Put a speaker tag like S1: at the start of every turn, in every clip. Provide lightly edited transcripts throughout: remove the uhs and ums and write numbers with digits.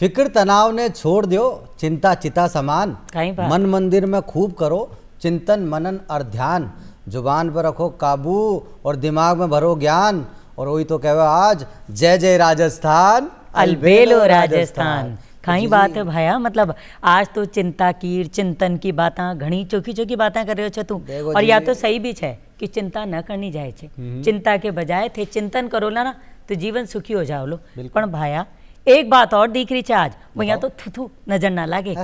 S1: फिक्र तनाव ने छोड़ दियो, चिंता चिता समान। मन मंदिर में खूब करो चिंतन मनन और ध्यान। जुबान पर रखो काबू और दिमाग में भरो ज्ञान। और वही तो कहो आज जय जय राजस्थान,
S2: अलबेलो राजस्थान। कहीं बात है भाया, मतलब आज तो चिंता की चिंतन की बातें घनी चोखी चोखी बातें कर रहे हो तू। और या तो सही भी है कि चिंता न करनी जाए छे, चिंता के बजाय थे चिंतन करो ना तो जीवन सुखी हो जाओ लो। पर भाया एक बात और दिख रही है आज, वो यहाँ तो थू नजर ना लागे,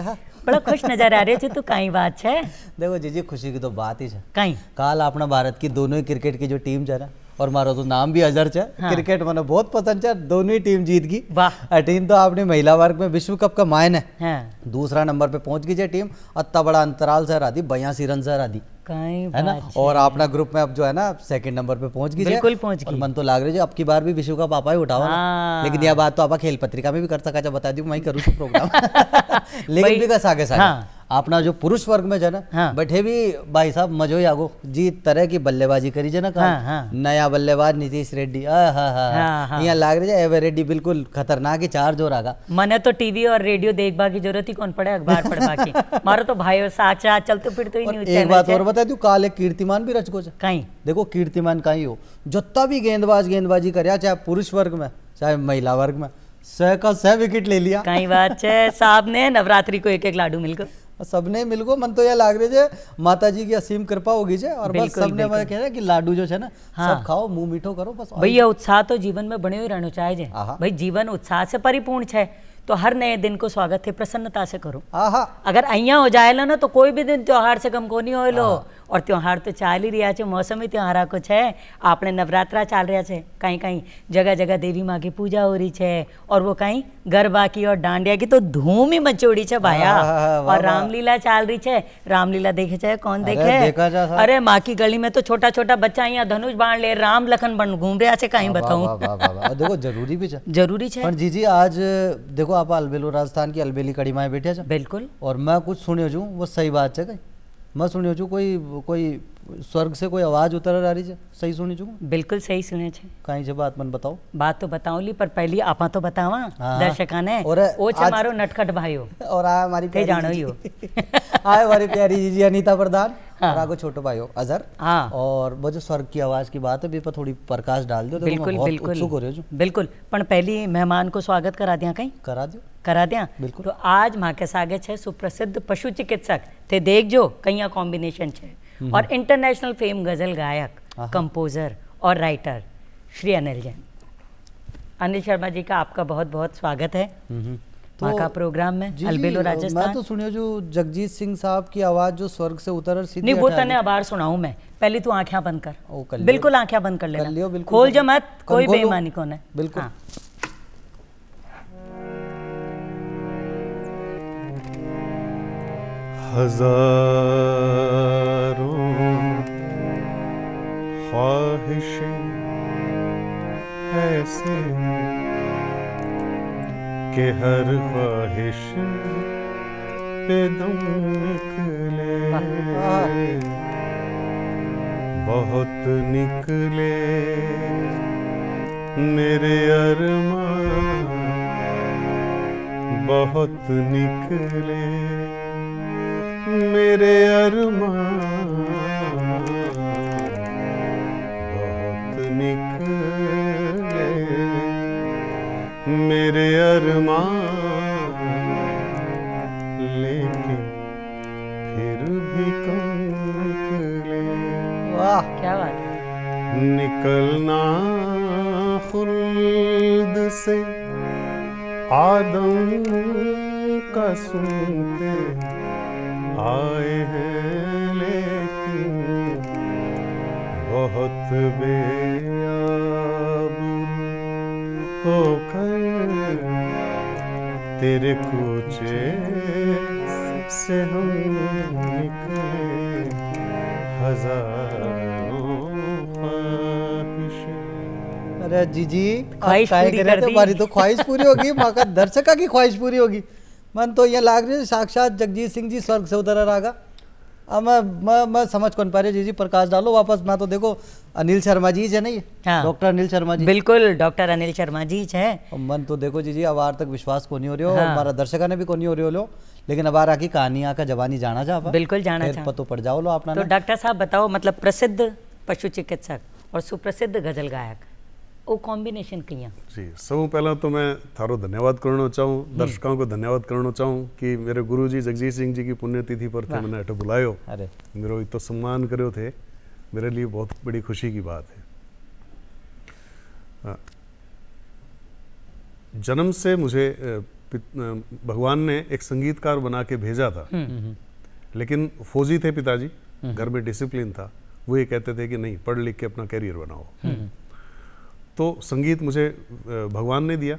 S2: बड़ा खुश नजर आ रहे थे। तो कहीं बात है?
S1: देखो जीजी खुशी की तो बात ही है।
S2: कहीं
S1: काल अपना भारत की दोनों ही क्रिकेट की जो टीम है ना, और मारो तो नाम भी अजर है। हाँ। क्रिकेट मैंने बहुत पसंद है, दोनों ही टीम जीत गई। वाह। टीम तो आपने महिला वर्ग में विश्व कप का मायन है। हाँ। दूसरा नंबर पे पहुंच गई टीम, इतना बड़ा अंतराल से हरा दी, 82 रन से हरा दी, है ना। और अपना ग्रुप में अब जो है ना सेकंड नंबर पे पहुंच गई,
S2: बिल्कुल पहुंच गई।
S1: और मन तो लाग रही है अब की बार भी विश्व कप आपा ही उठावा। हाँ। लेकिन यह बात तो आप खेल पत्रिका में भी कर सका, बता दी मैं करूँ प्रोग्राम। लेकिन भी आगे सागे हाँ। अपना जो पुरुष वर्ग में जो ना हाँ। बैठे भी भाई साहब मजो ही आगो जी, तरह की बल्लेबाजी करी है ना। हाँ, हाँ। नया बल्लेबाज नीतीश रेड्डी, यहाँ लाग रही है एवर रेड्डी बिल्कुल खतरनाक ही चार जोर आगा।
S2: मैंने तो टीवी और रेडियो देखबा की जरूरत ही कौन पड़े, अखबार पढ़वा की मारो तो भाई साचा चलते फिरते ही न्यूज़ चैनल।
S1: एक बात और बता दूं, काल एक कीर्तिमान भी रच को
S2: कहीं
S1: देखो, कीर्तिमान कहीं हो जितना भी गेंदबाजी कर, चाहे पुरुष वर्ग में चाहे महिला वर्ग में, 100 का 100 विकेट ले लिया।
S2: कहीं बात है साहब ने नवरात्रि को एक लाडू मिलकर
S1: सबने मिलको। मन तो यह लाग रहे है माता जी की असीम कृपा होगी है, और बस सबने कह रहे कि लाडू जो है ना हाँ। सब खाओ, मुंह मीठो करो बस।
S2: भैया उत्साह तो जीवन में बने हुए रहना चाहिए भाई, जीवन उत्साह से परिपूर्ण है तो हर नए दिन को स्वागत है प्रसन्नता से करो। अगर अइया हो जाए ना तो कोई भी दिन त्योहार से कम को नहीं हो लो। और त्योहार तो चाल ही रहा है, मौसम ही त्योहार कुछ है। आपने नवरात्रा चाल रहा है, कहीं कहीं जगह जगह देवी माँ की पूजा हो रही है, और वो कहीं गरबा की और डांडिया की तो धूम ही मचोड़ी है भाया। और रामलीला चाल रही है, रामलीला देखे चाहे कौन देखे। अरे माँ की गली में तो छोटा छोटा बच्चा यहाँ धनुष बाण ले राम लखन बन घूम रहा है, कहीं बताऊं।
S1: देखो जरूरी भी
S2: जरूरी है।
S1: जी आज देखो आप अलबेलो राजस्थान की अलबेली कड़ी माए बैठे छ।
S2: बिल्कुल।
S1: और मैं कुछ सुनियो छू, वो सही बात है कहीं मैं सुनियो छू, कोई स्वर्ग से कोई आवाज उतर आ रही है, सही सुनी छू?
S2: बिल्कुल सही सुने छे।
S1: कहीं से बात मन बताओ।
S2: बात तो बताऊं ली, पर पहली आपा तो बतावा दर्शका ने। और ओ छ मारो नटखट भाइयो,
S1: और आ हमारी
S2: प्यारी जानो ही हो
S1: आए हमारी प्यारी जीजी अनीता प्रधान। हाँ। और आगो छोटो भाई हो अजहर।
S2: हाँ।
S1: और वो जो स्वर्ग की आवाज की बात है भी पर थोड़ी प्रकाश डाल दो।
S2: बिल्कुल बिल्कुल बिल्कुल। पर पहली मेहमान को स्वागत करा दिया, कहीं करा दिया। बिल्कुल। तो आज माँ के सागे छे सुप्रसिद्ध पशु चिकित्सक थे, देख जो कहीं कॉम्बिनेशन छे, और इंटरनेशनल फेम गजल गायक, कंपोजर और राइटर श्री अनिल जैन। अनिल शर्मा जी का आपका बहुत बहुत स्वागत है माँ का प्रोग्राम में अलबेलो राजस्थान।
S1: मैं तो सुनियो जो जगजीत सिंह साहब की आवाज जो स्वर्ग से उतर सीधी
S2: नहीं, वो तने आभार सुनाऊं मैं। पहले तू आंखें बंद कर, बिल्कुल आंखें बंद कर लेना, खोल जो मत, कोई बेईमानी कौन है।
S1: बिल्कुल। हाँ।
S3: हजारों ख्वाहिशें ऐसे कि हर ख्वाहिश पे दम निकले, बहुत निकले मेरे अरमान, बहुत निकले मेरे अरमान, बहुत निकले मेरे अरमान, लेकिन फिर भी कम निकले।
S2: वाह क्या बात है।
S3: निकलना खुल्द से आदम का सुनते आए हैं, लेकिन बहुत बेआबू होकर तेरे कूचे से हम निकले, हजारों ख्वाहिशें।
S1: अरे जीजी
S2: ख्वाहिश पूरी कर दी।
S1: हमारी तो ख्वाहिश पूरी होगी, माँ का दर्शका की ख्वाहिश पूरी होगी। मन तो ये लाग रही है साक्षात जगजीत सिंह जी स्वर्ग से उतर आगा। मैं समझ कौन पा रही जी प्रकाश डालो वापस। मैं तो देखो अनिल शर्मा जी है नहीं, डॉक्टर अनिल शर्मा जी,
S2: बिल्कुल डॉक्टर अनिल शर्मा जी है।
S1: मन तो देखो जी अब आर तक विश्वास को नहीं हो रही हो, हमारा दर्शकों ने भी को नहीं हो रही हो, लेकिन अब आर की कहानियां का जवानी जाना जा,
S2: बिल्कुल जाना चाह
S1: पतो पड़ जाओ लो अपना।
S2: तो डॉक्टर साहब बताओ, मतलब प्रसिद्ध पशु चिकित्सक और सुप्रसिद्ध गजल गायक, वो कॉम्बिनेशन किया
S3: जी। सब पहला तो मैं थारो धन्यवाद करना चाहूँ, दर्शकों को धन्यवाद करना चाहूँ कि मेरे गुरु जी जगजीत सिंह जी की पुण्यतिथि पर थे, मैंने अटो बुलायो,
S1: अरे
S3: मेरा तो सम्मान करो थे, मेरे लिए बहुत बड़ी खुशी की बात है। जन्म से मुझे भगवान ने एक संगीतकार बना के भेजा था, लेकिन फौजी थे पिताजी, घर में डिसिप्लिन था, वो ये कहते थे कि नहीं पढ़ लिख के अपना करियर बनाओ। तो संगीत मुझे भगवान ने दिया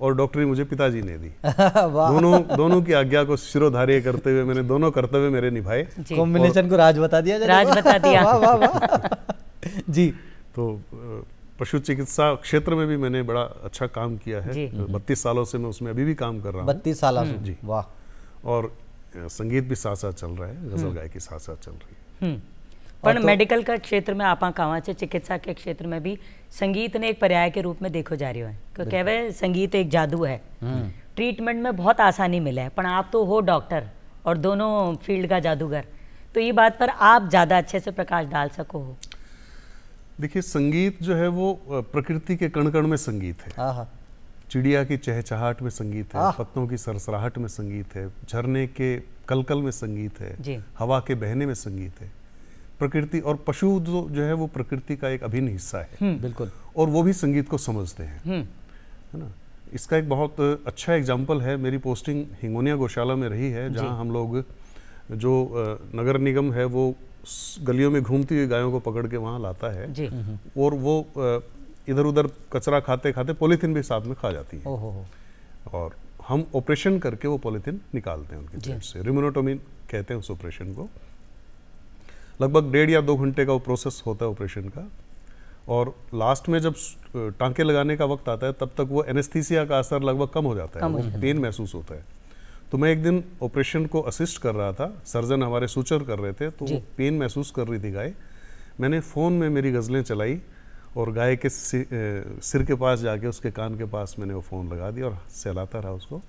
S3: और डॉक्टरी मुझे पिताजी ने दी। दोनों की आज्ञा को शिरोधार्य करते हुए मैंने दोनों कर्तव्य मेरे निभाए।
S1: कॉम्बिनेशन को राज बता दिया,
S2: राज बता दिया।
S1: वाह वाह वाह जी।
S3: तो पशु चिकित्सा क्षेत्र में भी मैंने बड़ा अच्छा काम किया है, 32 सालों से मैं उसमें अभी भी काम कर रहा हूँ।
S1: 32 सालों से जी, वाह।
S3: और संगीत भी साथ साथ चल रहा है, गजल गायकी साथ साथ चल रही है।
S2: पर मेडिकल का क्षेत्र में आप कहाँ से चिकित्सा के क्षेत्र में भी संगीत ने एक पर्याय के रूप में देखो जा रही है, क्योंकि वह संगीत एक जादू है, ट्रीटमेंट में बहुत आसानी मिले है, पर आप तो हो डॉक्टर और दोनों फील्ड का जादूगर, तो ये बात पर आप ज़्यादा अच्छे से प्रकाश डाल सको हो।
S3: देखिए संगीत जो है वो प्रकृति के कण कण में संगीत है, चिड़िया की चहचहाहट में संगीत है, पत्तों की सरसराहट में संगीत है, झरने के कलकल में संगीत है, हवा के बहने में संगीत है। प्रकृति और पशु जो है वो प्रकृति का एक अभिन्न हिस्सा है,
S1: बिल्कुल,
S3: और वो भी संगीत को समझते हैं, है ना। इसका एक बहुत अच्छा एग्जाम्पल है, मेरी पोस्टिंग हिंगोनिया गौशाला में रही है, जहाँ हम लोग जो नगर निगम है वो गलियों में घूमती हुई गायों को पकड़ के वहाँ लाता है जी। और वो इधर उधर कचरा खाते खाते पॉलीथीन भी साथ में खा जाती है, और हम ऑपरेशन करके वो पॉलीथीन निकालते हैं उनके पेट से। रिमोनोटोमी कहते हैं उस ऑपरेशन को। लगभग 1.5 या 2 घंटे का वो प्रोसेस होता है ऑपरेशन का, और लास्ट में जब टांके लगाने का वक्त आता है तब तक वो एनेस्थीसिया का असर लगभग कम हो जाता है, वो पेन महसूस होता है। तो मैं एक दिन ऑपरेशन को असिस्ट कर रहा था, सर्जन हमारे सूचर कर रहे थे, तो पेन महसूस कर रही थी गाय। मैंने फ़ोन में मेरी गज़लें चलाई और गाय के सिर के पास जाके उसके कान के पास मैंने वो फ़ोन लगा दिया और सहलाता रहा उसको।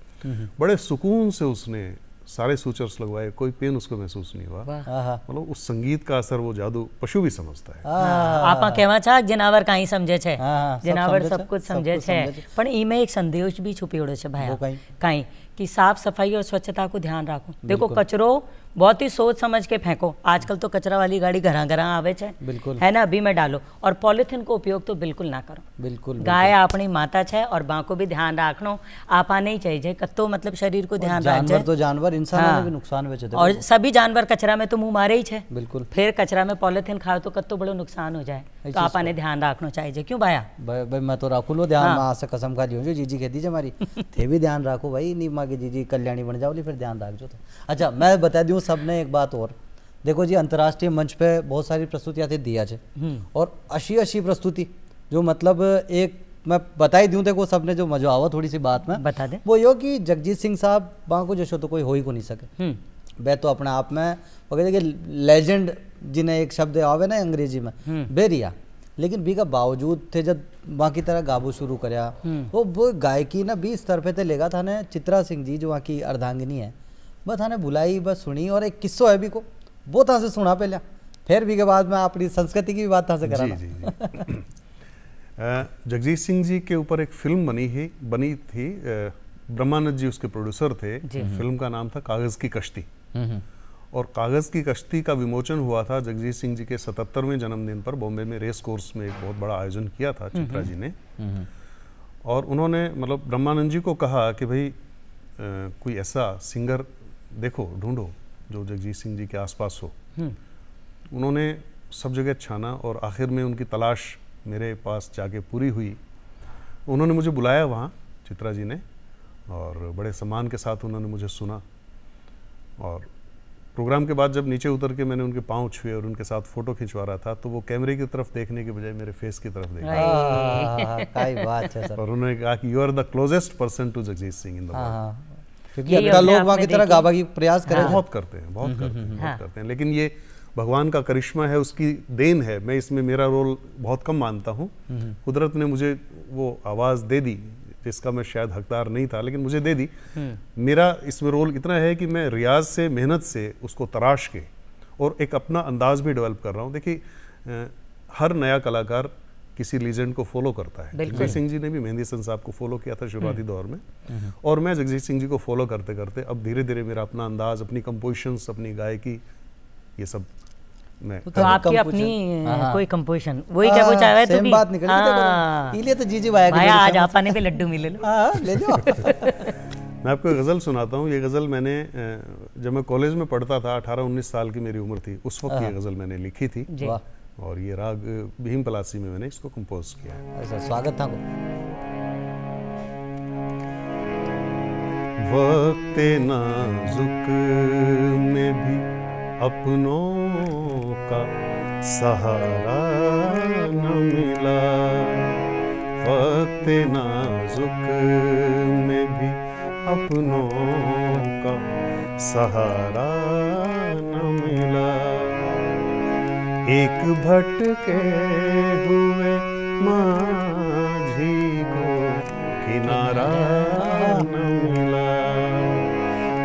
S3: बड़े सुकून से उसने सारे सूचर्स लगवाए, कोई पेन उसको महसूस नहीं हुआ। मतलब उस संगीत का असर, वो जादू पशु भी समझता है।
S2: आप कहवा चाह जनावर कहीं समझे छे, जनावर सब कुछ समझे छे, पर इमे एक संदेश भी छुपी उड़े छे भाई कहीं कि साफ सफाई और स्वच्छता को ध्यान रखो। देखो कचरो बहुत ही सोच समझ के फेंको, आजकल तो कचरा वाली गाड़ी घर आवे छे, बिल्कुल है ना, अभी में डालो, और पॉलिथीन को उपयोग तो बिल्कुल ना करो। बिल्कुल गाय अपनी माता छे और बा को भी ध्यान रखनो आपा नहीं चाहिए, कत्तो मतलब शरीर को ध्यान रख
S1: जानवर तो जानवर, इंसान भी नुकसान वेचे,
S2: और सभी जानवर कचरा में तो मुंह मारे ही छे,
S1: बिल्कुल।
S2: फिर कचरा में पॉलिथीन खाओ तो कत्तो बड़ो नुकसान हो जाए, तो आपा ने ध्यान रखना चाहिए। क्यों भाया?
S1: भाई मैं तो रखू लो ध्यान, मां से कसम खा लियो जो जीजी कह दीजिए हमारी थे भी ध्यान रखो भाई, नहीं माँ की जीजी कल्याणी बन जाओ, फिर ध्यान रख जो। तो अच्छा मैं बता दूं सबने एक बात और, देखो जी अंतर्राष्ट्रीय मंच पे बहुत सारी प्रस्तुतियां थी दिया है, और 80 प्रस्तुति जो मतलब एक मैं बता ही दूं, देखो सबने जो मजा आवा थोड़ी सी बात में
S2: बता दे,
S1: वो यो कि जगजीत सिंह साहब बाको जैसे तो कोई हो ही को नहीं सके, वे तो अपने आप में देखिए लेजेंड जिन्हें एक शब्द आवे ना अंग्रेजी में बेरिया, लेकिन बी का बावजूद थे जब वहाँ की तरह गाबू शुरू कराया, वो गायकी ना 20 स्तर पे थे लेगा था ने चित्रा सिंह जी जो वहाँ की अर्धांगिनी है, बस थाने बुलाई बस सुनी, और एक किस्सो है भी को वो था से सुना पहले, फिर भी के बाद में अपनी संस्कृति की भी बात था से करा।
S3: जी। जगजीत सिंह जी के ऊपर एक फिल्म बनी थी, ब्रह्मानंद जी उसके प्रोड्यूसर थे, फिल्म का नाम था कागज की कश्ती, और कागज की कश्ती का विमोचन हुआ था जगजीत सिंह जी के 77वें जन्मदिन पर बॉम्बे में रेस कोर्स में एक बहुत बड़ा आयोजन किया था चित्रा जी ने, और उन्होंने मतलब ब्रह्मानंद जी को कहा कि भाई कोई ऐसा सिंगर देखो ढूंढो जो जगजीत सिंह जी के आसपास हो। उन्होंने सब जगह छाना और आखिर में उनकी तलाश मेरे पास जाके पूरी हुई। उन्होंने मुझे बुलाया वहाँ चित्रा जी ने, और बड़े सम्मान के साथ उन्होंने मुझे सुना, और प्रोग्राम के बाद जब नीचे उतर के मैंने उनके पाँव छुए और उनके साथ फोटो खिंचवा रहा था, तो वो कैमरे की तरफ देखने के बजाय मेरे फेस की तरफ देखा,
S1: बात है सर।
S3: और उन्होंने कहा कि you are the closest person to Jagjit Singh in the world.
S1: क्योंकि अगर लोग वहाँ की तरह गाबा की प्रयास करें,
S3: बहुत करते हैं, बहुत करते हैं, लेकिन ये भगवान का करिश्मा है, उसकी देन है। मैं इसमें मेरा रोल बहुत कम मानता हूँ। कुदरत ने मुझे वो आवाज़ दे दी जिसका मैं शायद हकदार नहीं था, लेकिन मुझे दे दी। मेरा इसमें रोल इतना है कि मैं रियाज से, मेहनत से उसको तराश के और एक अपना अंदाज भी डेवलप कर रहा हूँ। देखिए हर नया कलाकार किसी लीजेंड को फॉलो करता है। जगजीत सिंह जी ने भी मेहंदी हसन साहब को फॉलो किया था शुरुआती दौर में, और मैं जगजीत सिंह जी को फॉलो करते करते अब धीरे धीरे मेरा अपना अंदाज, अपनी कंपोजिशंस, अपनी गायकी, ये सब मैं
S2: तो आपकी अपनी कोई कंपोजिशन वही क्या कुछ आया है तो
S1: सेम बात निकल गई। इसलिए तो जीजी भाई
S2: आज आपने पे लड्डू मिले लो।
S1: ले जाओ।
S3: मैं आपको गज़ल सुनाता हूँ। ये गज़ल मैंने जब मैं कॉलेज में पढ़ता था, 18-19 साल की मेरी उम्र थी, उस वक्त ये गज़ल मैंने लिखी थी, और ये राग भीम पलासी में मैंने इसको कंपोज किया।
S1: ऐसा स्वागत था।
S3: वक्त नाजुक में भी अपनों का सहारा न मिला, वक्त नाजुक में भी अपनों का सहारा न मिला, एक भटके हुए माझी को किनारा न मिला,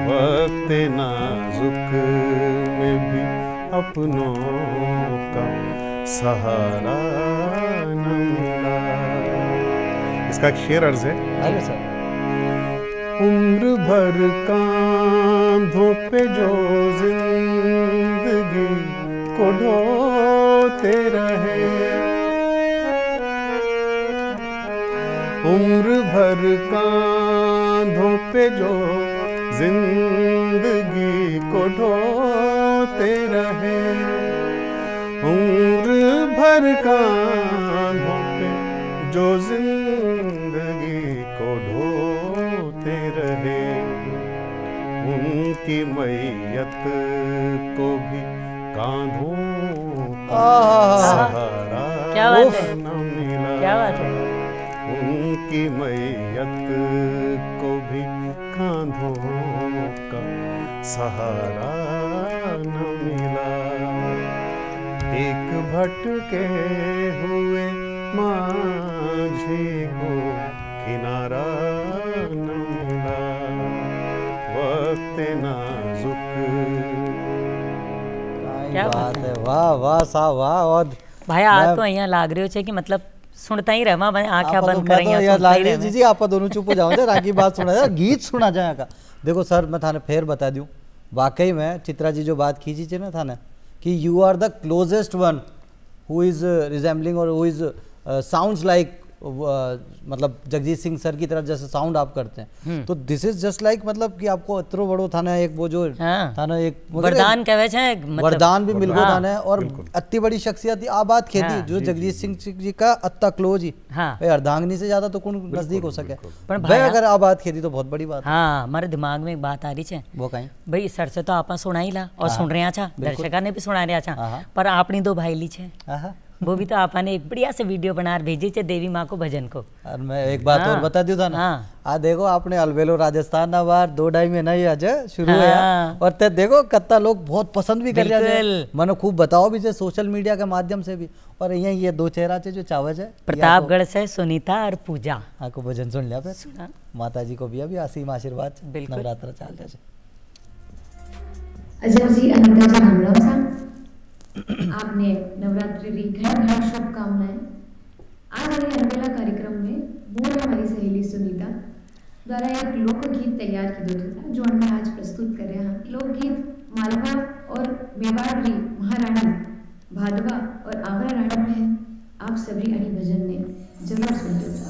S3: वक्त नाजुक में भी अपनों का सहारा न मिला। इसका एक शेर अर्ज है।
S1: अरे सर।
S3: उम्र भर कांधों पे जो जिंदगी को ढोते रहे, उम्र भर कांधों पे जो जिंदगी को ढोते रहे, उम्र भर कांधों पे जो जिंदगी को ढोते रहे, उनकी मैयत को भी कांधों का सहारा न मिला,
S2: क्या बात है।
S3: उनकी मैयत को भी कांधों का सहारा न मिला, एक भटके हुए माझी को किनारा न मिला, वक्त नाजुक।
S1: क्या बात है, वाह वाह साहब वाह। और
S2: भाई आ तो અહીંયા લાગ રહ્યો છે કે મતલબ सुनता ही रहा भाई, आंखें बंद कर रही हैं।
S1: जी जी आप दोनों चुप हो जाओ, रागी बात सुना जाए, गीत सुना जाएगा। देखो सर मैं थाने फिर बता दूं, वाकई में चित्रा जी जो बात खींची थी ना थाने कि you are the closest one who is resembling और हु इज साउंड्स लाइक, मतलब जगजीत सिंह सर की तरफ जैसे साउंड आप करते हैं, तो दिस इज जस्ट लाइक मतलब कि आपको इतरो बड़ो थाना एक वो जो थाना एक
S2: वरदान कहवे छे,
S1: वरदान भी मिल गो थाने, और अति बड़ी शख्सियत आ बात खेती जो जगजीत सिंह जी का अत्ता क्लोज ही भाई, अर्धांगिनी से ज्यादा तो कौन नजदीक हो सके, पर भाई अगर आ बात खेती तो बहुत बड़ी बात।
S2: हाँ हमारे दिमाग में एक बात आ रही है, वो कहीं भाई सर से तो आप सुना ही ला और सुन रहे छा, दर्शका ने भी सुना रहा छा, पर आपनी दो भाई ली छे, वो भी तो आपने एक बढ़िया से वीडियो बना भेजी थे देवी माँ को भजन को।
S1: और मैं एक बात और बता दूं था ना, आ देखो आपने अलवेलो राजस्थान ना बार 2-2.5 महीना ही आज शुरू है, और ते देखो कत्ता लोग बहुत पसंद भी कर रहे हैं, मैंने खूब बताओ भी से सोशल मीडिया के माध्यम से भी, और यहाँ ये दो चेहरा चे जो चावज है
S2: प्रतापगढ़ से सुनीता और पूजा,
S1: आपको भजन सुन लिया फिर माता जी को भी अभी असीम आशीर्वाद, नवरात्र चाल रहे
S4: अजय जी, अनिता जी, राम सा आपने नवरात्रि की घर घर शुभकामनाएं। आज हमारे अलवेला कार्यक्रम में मोर हमारी सहेली सुनीता द्वारा एक लोकगीत तैयार की था जो हमने आज प्रस्तुत कर रहे हैं। लोकगीत मालवा और मेवाड़ी महारानी भादवा और आगरा राणा में है। आप सभी अणी भजन ने जरूर सुनते थे।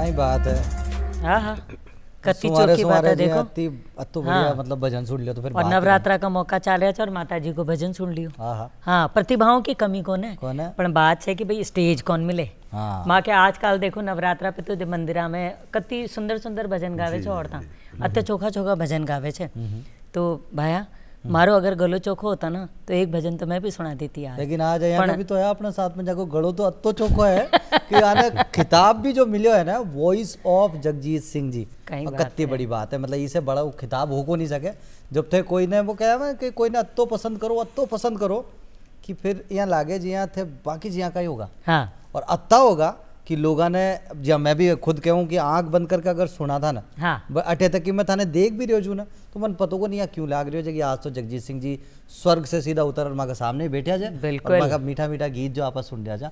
S1: सही बात है।
S2: हाँ हाँ, कत्ती चौकी बात है। देखो
S1: अत्तो बढ़िया, मतलब भजन सुन लियो तो फिर
S2: और नवरात्रा का मौका चाल रहा है और माता जी को भजन सुन लियो। हाँ, प्रतिभाओं की कमी कौन है, पर बात है कि भाई स्टेज कौन मिले। माँ के आजकल देखो नवरात्रा पे तो मंदिरा में कत्ती सुंदर सुंदर भजन गावे छे, औरता अत्ते चोखा चोखा भजन गावे छे। तो भाया मारो अगर गलो चोखो होता ना तो एक भजन तो मैं भी सुना देती यार।
S1: लेकिन आज यहाँ भी तो है अपने साथ में जाको गलो तो अत्तो चोखो है कि आने खिताब भी जो मिलो है ना, वॉइस ऑफ जगजीत सिंह जी, कितनी बड़ी बात है। मतलब इसे बड़ा खिताब हो को नहीं सके जब तक कोई ने वो कहा कि कोई ने अत्तो पसंद करो कि फिर यहाँ लागे जी यहाँ थे बाकी जी यहाँ का ही होगा।
S2: हाँ।
S1: और अत्ता होगा कि लोगों ने, जब मैं भी खुद कहूँ कि आंख बंद करके अगर सुना था ना,
S2: हाँ,
S1: अटे तक कि मैं थाने देख भी रही हूँ ना, तो मन पतों को नहीं है क्यों लाग रही हो कि आज तो जगजीत सिंह जी स्वर्ग से सीधा उतर और माँ के सामने बैठा जाए,
S2: बिल्कुल
S1: माँ का मीठा मीठा गीत जो आपस सुन लिया जा,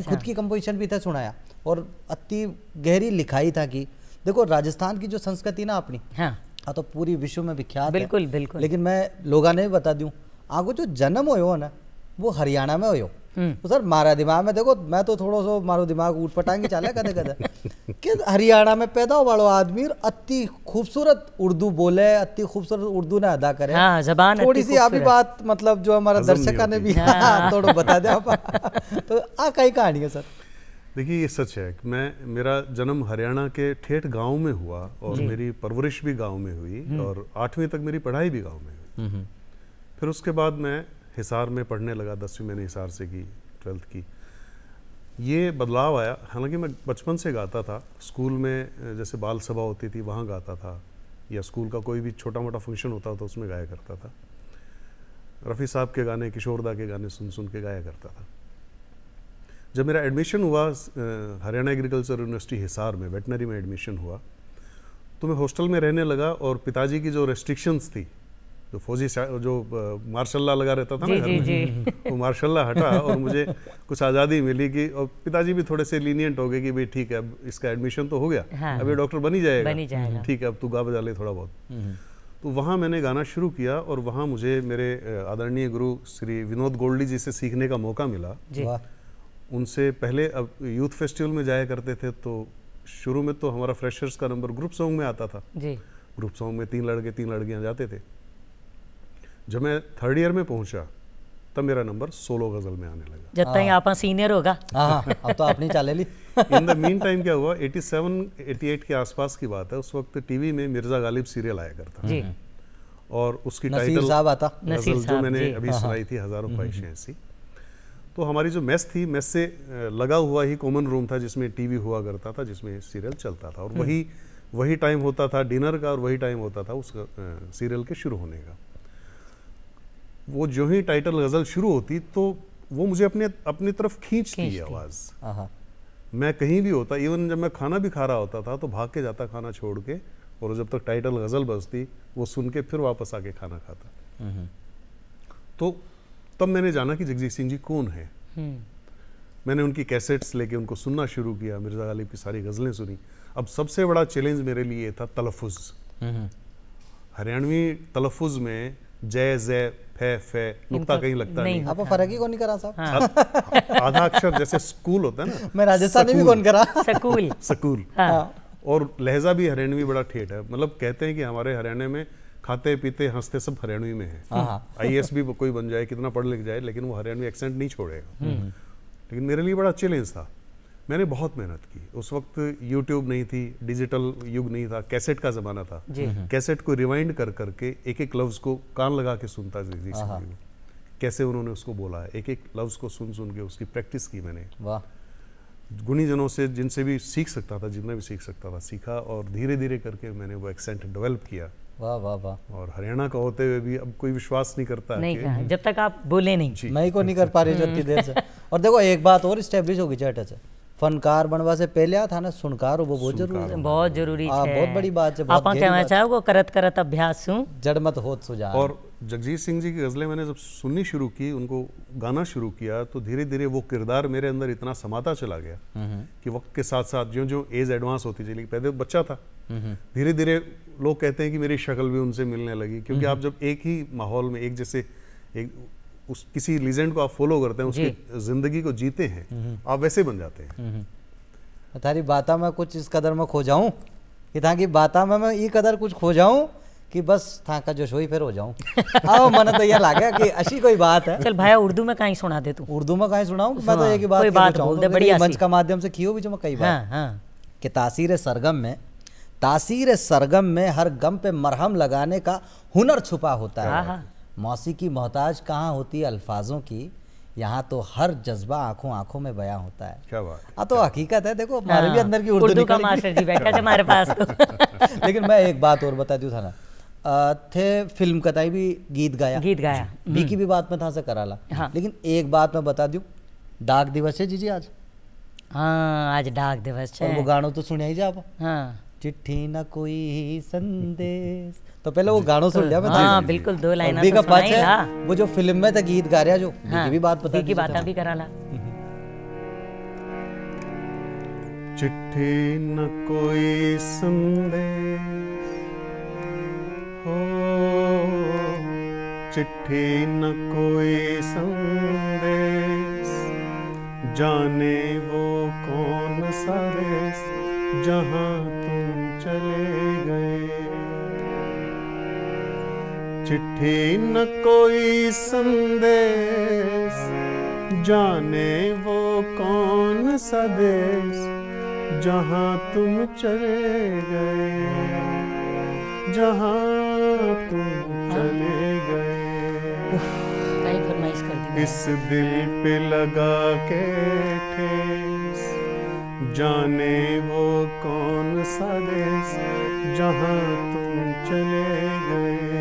S1: खुद की कंपोजिशन भी था सुनाया और अति गहरी लिखाई था कि देखो राजस्थान की जो संस्कृति ना अपनी,
S2: हाँ,
S1: तो पूरी विश्व में विख्यात है।
S2: बिल्कुल बिल्कुल।
S1: लेकिन मैं लोगों ने भी बता दूं, आगो जो जन्म हो ना वो हरियाणा में हो, तो सर मारा दिमाग में देखो, मैं तो थोड़ा सा मारो दिमाग ऊट पटांगे चाले कदे कदे कि हरियाणा में पैदा हो वालो आदमी अति खूबसूरत उर्दू बोले, अति खूबसूरत उर्दू ने अदा करे।
S2: हाँ, जबान
S1: थोड़ी सी आप भी बात मतलब जो हमारा दर्शक ने भी थोड़ा बता दे तो कई कहानी है सर।
S3: देखिए ये सच है कि मेरा जन्म हरियाणा के ठेठ गांव में हुआ और मेरी परवरिश भी गांव में हुई और 8वीं तक मेरी पढ़ाई भी गांव में हुई। फिर उसके बाद मैं हिसार में पढ़ने लगा, 10वीं मैंने हिसार से की, 12th की। ये बदलाव आया, हालांकि मैं बचपन से गाता था, स्कूल में जैसे बाल सभा होती थी वहाँ गाता था, या स्कूल का कोई भी छोटा मोटा फंक्शन होता था उसमें गाया करता था। रफ़ी साहब के गाने, किशोरदा के गाने सुन सुन के गाया करता था। जब मेरा एडमिशन हुआ हरियाणा एग्रीकल्चर यूनिवर्सिटी हिसार में, वेटनरी में एडमिशन हुआ, तो मैं हॉस्टल में रहने लगा और पिताजी की जो रेस्ट्रिक्शंस थी, जो फौजी जो मार्शल लॉ लगा रहता था ना घर में, वो मार्शल लॉ हटा और मुझे कुछ आज़ादी मिली कि, और पिताजी भी थोड़े से लीनियंट हो गए कि भाई ठीक है अब इसका एडमिशन तो हो गया,
S2: हाँ,
S3: अब ये डॉक्टर बन ही जाएगा, ठीक है अब तू गा बजा ले थोड़ा बहुत। तो वहाँ मैंने गाना शुरू किया और वहाँ मुझे मेरे आदरणीय गुरु श्री विनोद गोल्डी जी से सीखने का मौका मिला। उनसे पहले अब यूथ फेस्टिवल में जाया करते थे, तो शुरू में तो हमारा फ्रेशर्स का नंबर ग्रुप सॉन्ग में आता था। ग्रुप सॉन्ग में 3 लड़के 3 लड़कियां जाते थे। जब मैं 3rd ईयर में पहुंचा तब मेरा नंबर सोलो गजल में आने लगा।
S2: जब तक आप सीनियर होगा।
S1: अब तो आपने चाले ली।
S3: इन द मीन टाइम क्या हुआ, 87-88 के आसपास की बात है, उस वक्त टीवी में मिर्जा गालिब सीरियल आया करता
S2: जी।
S3: और उसकी टाइटल
S1: साहब आता
S3: गजल जो मैंने अभी सुनाई थी, हजारों ख्वाहिशें ऐसी। तो हमारी जो मेस थी, मेस से लगा हुआ ही कॉमन रूम था जिसमें टीवी हुआ करता था, जिसमें सीरियल चलता था, और वही टाइम होता था डिनर का और वही टाइम होता था उस सीरियल के शुरू होने का। वो जो ही टाइटल गजल शुरू होती तो वो मुझे अपनी तरफ खींचती है आवाज़। मैं कहीं भी होता, इवन जब मैं खाना भी खा रहा होता था तो भाग के जाता खाना छोड़ के, और जब तक टाइटल गजल बजती वो सुन के फिर वापस आके खाना खाता। तो तब मैंने जाना कि जगजीत सिंह जी कौन है। मैंने उनकी कैसेट्स लेके उनको सुनना शुरू किया, मिर्जा गालिब की सारी गज़लें सुनी। अब सबसे बड़ा चैलेंज मेरे लिए था तलफ़ुज़। हरियाणवी तलफ़ुज़ में जय जय फे फे नुक्ता कहीं लगता नहीं।
S1: आप फर्क ही कौन नहीं करा
S3: साहब। आधा अक्षर जैसे स्कूल होता है ना,
S1: मैं राजस्थानी भी कौन करा,
S2: सकूल।
S3: और लहजा भी हरियाणवी बड़ा ठेठ है। मतलब कहते हैं कि हमारे हरियाणा में खाते पीते हंसते सब हरियाणवी में है। IAS भी कोई बन जाए, कितना पढ़ लिख जाए, लेकिन वो हरियाणवी एक्सेंट नहीं छोड़ेगा। लेकिन मेरे लिए बड़ा चैलेंज था। मैंने बहुत मेहनत की। उस वक्त यूट्यूब नहीं थी, डिजिटल युग नहीं था, कैसेट का ज़माना था। कैसेट को रिवाइंड कर करके एक एक लफ्ज़ को कान लगा के सुनता था, कैसे उन्होंने उसको बोला है, एक एक लफ्ज़ को सुन सुन के उसकी प्रैक्टिस की मैंने।
S1: वाह।
S3: गुणीजनों से जिनसे भी सीख सकता था, जितना भी सीख सकता था सीखा, और धीरे धीरे करके मैंने वो एक्सेंट डेवलप किया।
S1: वाह वाह वाह।
S3: और हरियाणा का होते हुए भी अब कोई विश्वास नहीं करता
S2: नहीं, जब तक आप बोले नहीं।
S1: मैं को नहीं कर पा रही इतनी देर से। और देखो एक बात और स्टैब्लिश होगी चैट से, फनकार बनवा से पहले था ना सुनकार, वो बहुत जरूरी है,
S2: बहुत जरूरी है,
S1: बहुत बड़ी बात है।
S2: आप कहना चाहो वो करत करत अभ्यास हूं
S1: जड़ मत होत सुजा।
S3: और जगजीत सिंह जी की गज़लें मैंने जब सुननी शुरू की, उनको गाना शुरू किया, तो धीरे धीरे वो किरदार मेरे अंदर इतना समाता चला गया कि वक्त के साथ साथ ज्यों ज्यों एज एडवांस होती चली, पहले बच्चा था, धीरे धीरे लोग कहते हैं कि मेरी शक्ल भी उनसे मिलने लगी। क्योंकि आप जब एक ही माहौल में एक जैसे किसी लीजेंड को आप फॉलो करते हैं, उसकी जिंदगी को जीते हैं, आप वैसे बन जाते हैं।
S1: थारी बाता में कुछ इस कदर में खो जाऊं कि ताकि बाता में मैं ये कदर कुछ खो जाऊं कि बस था का जो सोई फिर हो जाऊं। आओ मन तो ये लगा कि अच्छी कोई बात है।
S2: चल भाया उर्दू में कहीं सुना दे तू।
S1: उर्दू में कहीं सुनाऊं? मैं तो एक ही बात बोल दे, बढ़िया मंच का माध्यम से खियो भी जो मैं कई बार।
S2: हाँ।
S1: कि तासीर सरगम में हर गम पे मरहम लगाने का हुनर छुपा होता है। मौसी की मोहताज कहाँ होती है अल्फाजों की, यहाँ तो हर जज्बा आंखों आंखों में बयां होता है।
S3: क्या बात है।
S1: तो हकीकत है, देखो हमारे भी अंदर की उर्दू
S2: का मास्टर जी बैठा है हमारे पास तो।
S1: लेकिन मैं एक बात और बता दूं था ना, थे फिल्म कताई भी गीत गाया बी की भी बात में था से कराला। हाँ। लेकिन एक बात मैं बता दूं, डाक दिवस है जी आज।
S2: हाँ, आज डाक दिवस है।
S1: और वो गानों तो सुनिया ही जा आप।
S2: हाँ।
S1: चिट्ठी न कोई संदेश, तो पहले वो गानों सुन लिया मैं।
S2: हाँ बिल्कुल, 2 लाइन
S1: तो सुना ही था। वो जो फिल्म में था गीत गा रहा जो
S2: हाँ,
S1: भी बात बता
S2: की बात भी करा ला।
S3: चिट्ठी न कोई संदेश हो, चिट्ठी न कोई संदेश, जाने वो कौन सा देश जहां तुम चले गए। चिट्ठी न कोई संदेश, जाने वो कौन सा देश जहां तुम चले गए, जहां तुम चले गए।
S2: फरमाइश कर दी।
S3: इस दिल पे लगा के ठेस, जाने वो कौन सा देश जहां तुम चले गए।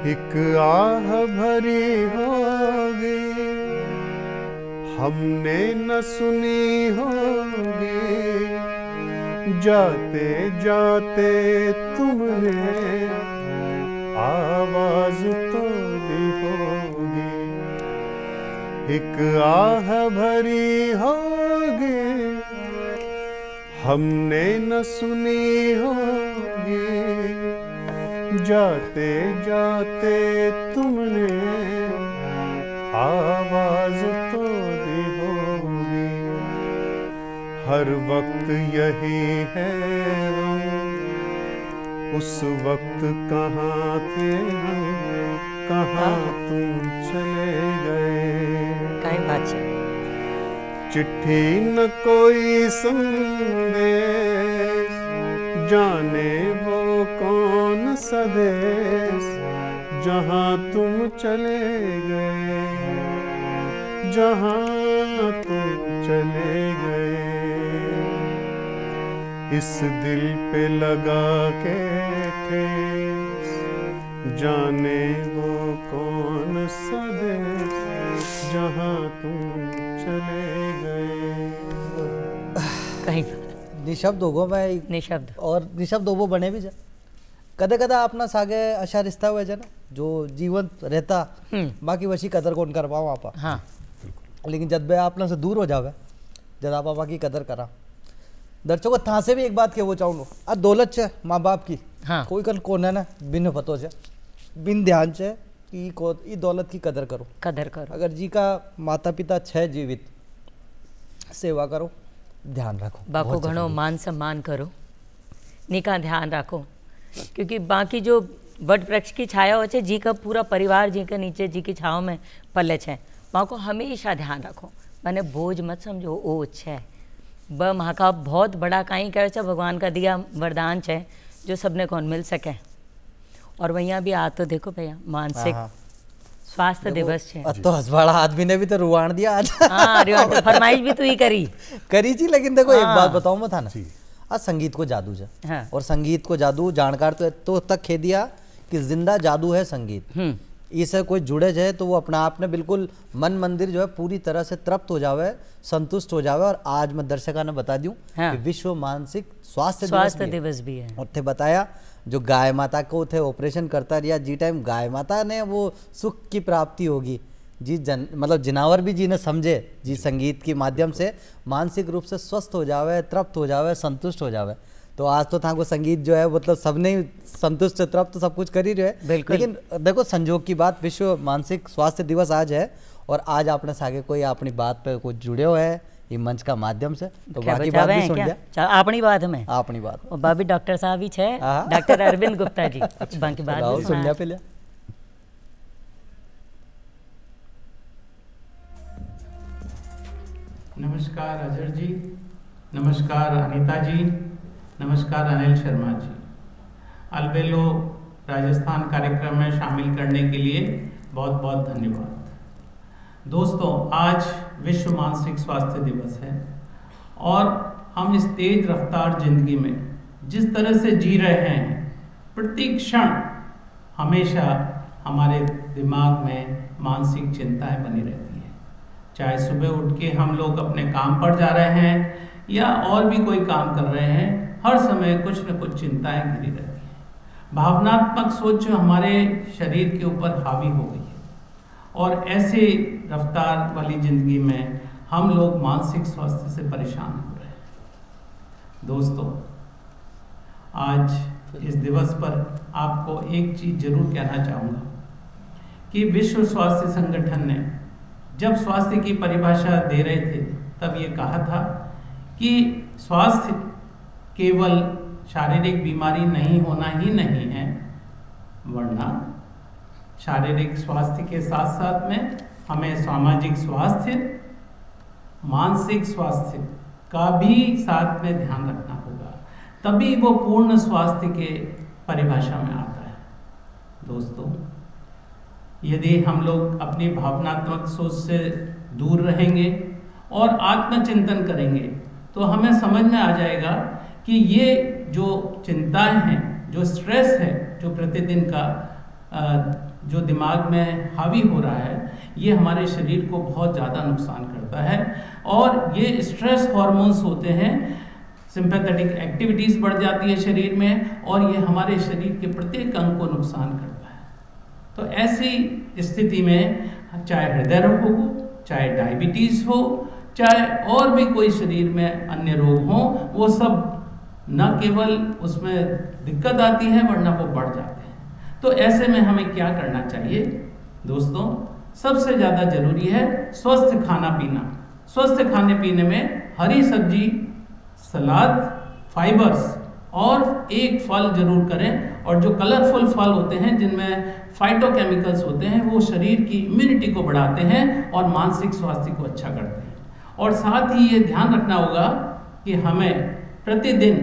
S3: एक आह भरी होगी हमने न सुनी होगी, जाते जाते तुमने आवाज तो दी होगी। एक आह भरी होगी हमने न सुनी होगी, जाते जाते तुमने आवाज तो दी होगी। हर वक्त यही है हम, उस वक्त कहाँ थे हम, कहाँ तुम चले गए।
S2: काई बात है।
S3: चिट्ठी न कोई संदेश, जाने वो कौन सा देश जहाँ तुम चले गए, जहाँ तुम चले गए। इस दिल पे लगा के ठेस, जाने वो कौन सा देश जहाँ तुम चले गए।
S2: कहीं
S1: निशब्द होगो मैं
S2: निशब्द
S1: और निशब्द होगो बने भी जा कदे कदा अपना सागे अच्छा रिश्ता हुआ है ना जो जीवन रहता, बाकी वैसी कदर कौन कर पाओ आप।
S2: हाँ।
S1: लेकिन जब बे आपना से दूर हो जावे, जब आप आपा की कदर करा। दर्शकों को था से भी एक बात के वो चाहूँ, आ दौलत छे माँ बाप की।
S2: हाँ।
S1: कोई कल कौन है ना बिन पतो छे, बिन ध्यान छे कि दौलत की कदर करो। अगर जी का माता पिता छे जीवित, सेवा करो, ध्यान रखो,
S2: बाको घणो मान सम्मान करो, निका ध्यान रखो, क्योंकि बाकी जो वट वृक्ष की छाया हो जी का पूरा परिवार जी के नीचे जी की छाव में पले छे, वहाँ को हमेशा ध्यान रखो। मैंने बोझ मत समझो, ओ छे ब वहाँ का बहुत बड़ा कहीं कहे छे, भगवान का दिया वरदान छे जो सबने कौन मिल सके। और वहीं भी आ तो देखो भैया मानसिक स्वास्थ्य दिवस है।
S1: तो हसबाड़ा आदमी ने भी तो रुवान दिया आज।
S2: हाँ, फरमाइश भी तो ही करी
S1: जी। लेकिन देखो एक बात बताऊं मैं था ना, आज संगीत को जादू है।
S2: हाँ।
S1: और संगीत को जादू जानकार तो तक खे दिया कि जिंदा जादू है संगीत। इससे कोई जुड़े जाए तो वो अपना आप ने बिल्कुल मन मंदिर जो है पूरी तरह से तृप्त हो जावे, संतुष्ट हो जावे। और आज मैं दर्शकों ने बता दूं कि विश्व मानसिक स्वास्थ्य
S2: दिवस भी है।
S1: और थे बताया जो गाय माता को थे ऑपरेशन करता रहा, जी टाइम गाय माता ने वो सुख की प्राप्ति होगी जी, मतलब जिनावर भी जी ने समझे जी संगीत के माध्यम से मानसिक रूप से स्वस्थ हो जावे, तृप्त हो जावे, संतुष्ट हो जावे। तो आज तो था को संगीत जो है मतलब सबने संतुष्ट तृप्त सब कुछ कर ही रहे। लेकिन देखो संजोग की बात, विश्व मानसिक स्वास्थ्य दिवस आज है और आज आपने सागे कोई अपनी बात पे कुछ जुड़े हुए है ये मंच का माध्यम से, तो बाकी बात भी सुन लिया।
S2: अपनी बात में
S1: अपनी बात
S2: और बाबी डॉक्टर साहब ही छे, डॉक्टर अरविंद गुप्ता जी, बाकी बात
S1: सुन लिया पहले।
S5: नमस्कार अजय जी, नमस्कार अनीता जी, नमस्कार अनिल शर्मा जी। अलबेलो राजस्थान कार्यक्रम में शामिल करने के लिए बहुत बहुत धन्यवाद। दोस्तों, आज विश्व मानसिक स्वास्थ्य दिवस है और हम इस तेज रफ्तार जिंदगी में जिस तरह से जी रहे हैं, प्रति क्षण हमेशा हमारे दिमाग में मानसिक चिंताएं बनी रहती है। चाहे सुबह उठ के हम लोग अपने काम पर जा रहे हैं या और भी कोई काम कर रहे हैं, हर समय कुछ न कुछ चिंताएं घिरी रहती हैं। भावनात्मक सोच जो हमारे शरीर के ऊपर हावी हो गई है और ऐसे रफ्तार वाली जिंदगी में हम लोग मानसिक स्वास्थ्य से परेशान हो रहे हैं। दोस्तों, आज इस दिवस पर आपको एक चीज जरूर कहना चाहूँगा कि विश्व स्वास्थ्य संगठन ने जब स्वास्थ्य की परिभाषा दे रहे थे तब ये कहा था कि स्वास्थ्य केवल शारीरिक बीमारी नहीं होना ही नहीं है, वरना शारीरिक स्वास्थ्य के साथ साथ में हमें सामाजिक स्वास्थ्य, मानसिक स्वास्थ्य का भी साथ में ध्यान रखना होगा, तभी वो पूर्ण स्वास्थ्य के परिभाषा में आता है। दोस्तों, यदि हम लोग अपनी भावनात्मक सोच से दूर रहेंगे और आत्मचिंतन करेंगे तो हमें समझ में आ जाएगा कि ये जो चिंताएं हैं, जो स्ट्रेस है, जो प्रतिदिन का जो दिमाग में हावी हो रहा है, ये हमारे शरीर को बहुत ज़्यादा नुकसान करता है और ये स्ट्रेस हार्मोन्स होते हैं, सिंपैथेटिक एक्टिविटीज़ बढ़ जाती है शरीर में और ये हमारे शरीर के प्रत्येक अंग को नुकसान करता है। तो ऐसी स्थिति में चाहे हृदय रोग हो, चाहे डायबिटीज़ हो, चाहे और भी कोई शरीर में अन्य रोग हो, वो सब न केवल उसमें दिक्कत आती है वरना वो बढ़ जाते हैं। तो ऐसे में हमें क्या करना चाहिए दोस्तों? सबसे ज़्यादा जरूरी है स्वस्थ खाना पीना। स्वस्थ खाने पीने में हरी सब्जी, सलाद, फाइबर्स और एक फल जरूर करें। और जो कलरफुल फल होते हैं जिनमें फाइटोकेमिकल्स होते हैं, वो शरीर की इम्यूनिटी को बढ़ाते हैं और मानसिक स्वास्थ्य को अच्छा करते हैं। और साथ ही ये ध्यान रखना होगा कि हमें प्रतिदिन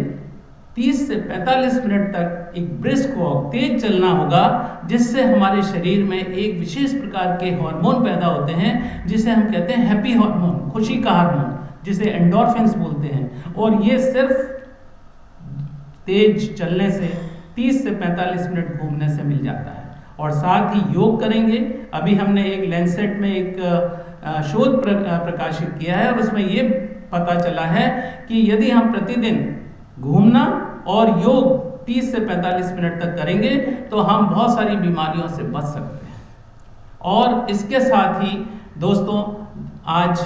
S5: 30 से 45 मिनट तक एक ब्रिस्क वॉक, तेज चलना होगा, जिससे हमारे शरीर में एक विशेष प्रकार के हार्मोन पैदा होते हैं जिसे हम कहते हैं हैप्पी हार्मोन, खुशी का हार्मोन, जिसे एंडोर्फिन्स बोलते हैं। और ये सिर्फ तेज चलने से 30 से 45 मिनट घूमने से मिल जाता है। और साथ ही योग करेंगे। अभी हमने एक लैंसेट में एक शोध प्रकाशित किया है और उसमें ये पता चला है कि यदि हम प्रतिदिन घूमना और योग 30 से 45 मिनट तक करेंगे तो हम बहुत सारी बीमारियों से बच सकते हैं। और इसके साथ ही दोस्तों, आज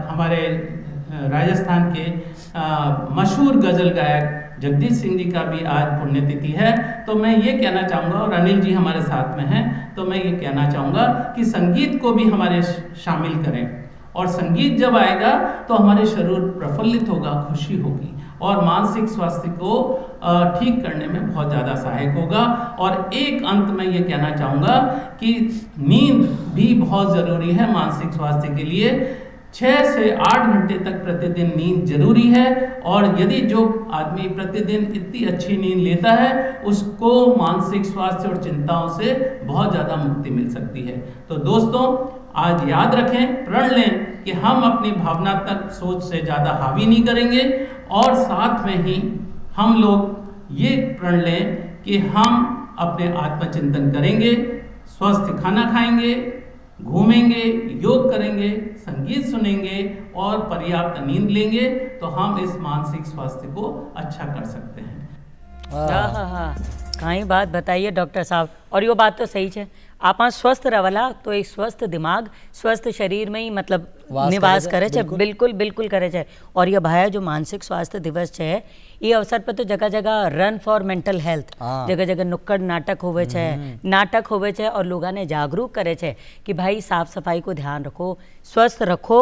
S5: हमारे राजस्थान के मशहूर गजल गायक जगदीश सिंह जी का भी आज पुण्यतिथि है। तो मैं ये कहना चाहूँगा, और अनिल जी हमारे साथ में हैं, तो मैं ये कहना चाहूँगा कि संगीत को भी हमारे शामिल करें। और संगीत जब आएगा तो हमारे शरीर प्रफुल्लित होगा, खुशी होगी और मानसिक स्वास्थ्य को ठीक करने में बहुत ज़्यादा सहायक होगा। और एक अंत में ये कहना चाहूँगा कि नींद भी बहुत ज़रूरी है मानसिक स्वास्थ्य के लिए। 6 से 8 घंटे तक प्रतिदिन नींद जरूरी है। और यदि जो आदमी प्रतिदिन इतनी अच्छी नींद लेता है, उसको मानसिक स्वास्थ्य और चिंताओं से बहुत ज़्यादा मुक्ति मिल सकती है। तो दोस्तों, आज याद रखें, प्रण लें कि हम अपनी भावनात्मक सोच से ज़्यादा हावी नहीं करेंगे। और साथ में ही हम लोग ये प्रण लें कि हम अपने आत्मचिंतन करेंगे, स्वस्थ खाना खाएंगे, घूमेंगे, योग करेंगे, संगीत सुनेंगे और पर्याप्त नींद लेंगे, तो हम इस मानसिक स्वास्थ्य को अच्छा कर सकते हैं।
S2: कहीं बात बताइए डॉक्टर साहब, और ये बात तो सही है, आप स्वस्थ रहला तो एक स्वस्थ दिमाग स्वस्थ शरीर में ही मतलब निवास करे छे, बिल्कुल बिल्कुल करे छे। और ये भाई जो मानसिक स्वास्थ्य दिवस है, ये अवसर पर तो जगह जगह रन फॉर मेंटल हेल्थ, जगह जगह नुक्कड़ नाटक होवे छे और लोगों ने जागरूक करे छे कि भाई साफ सफाई को ध्यान रखो, स्वस्थ रखो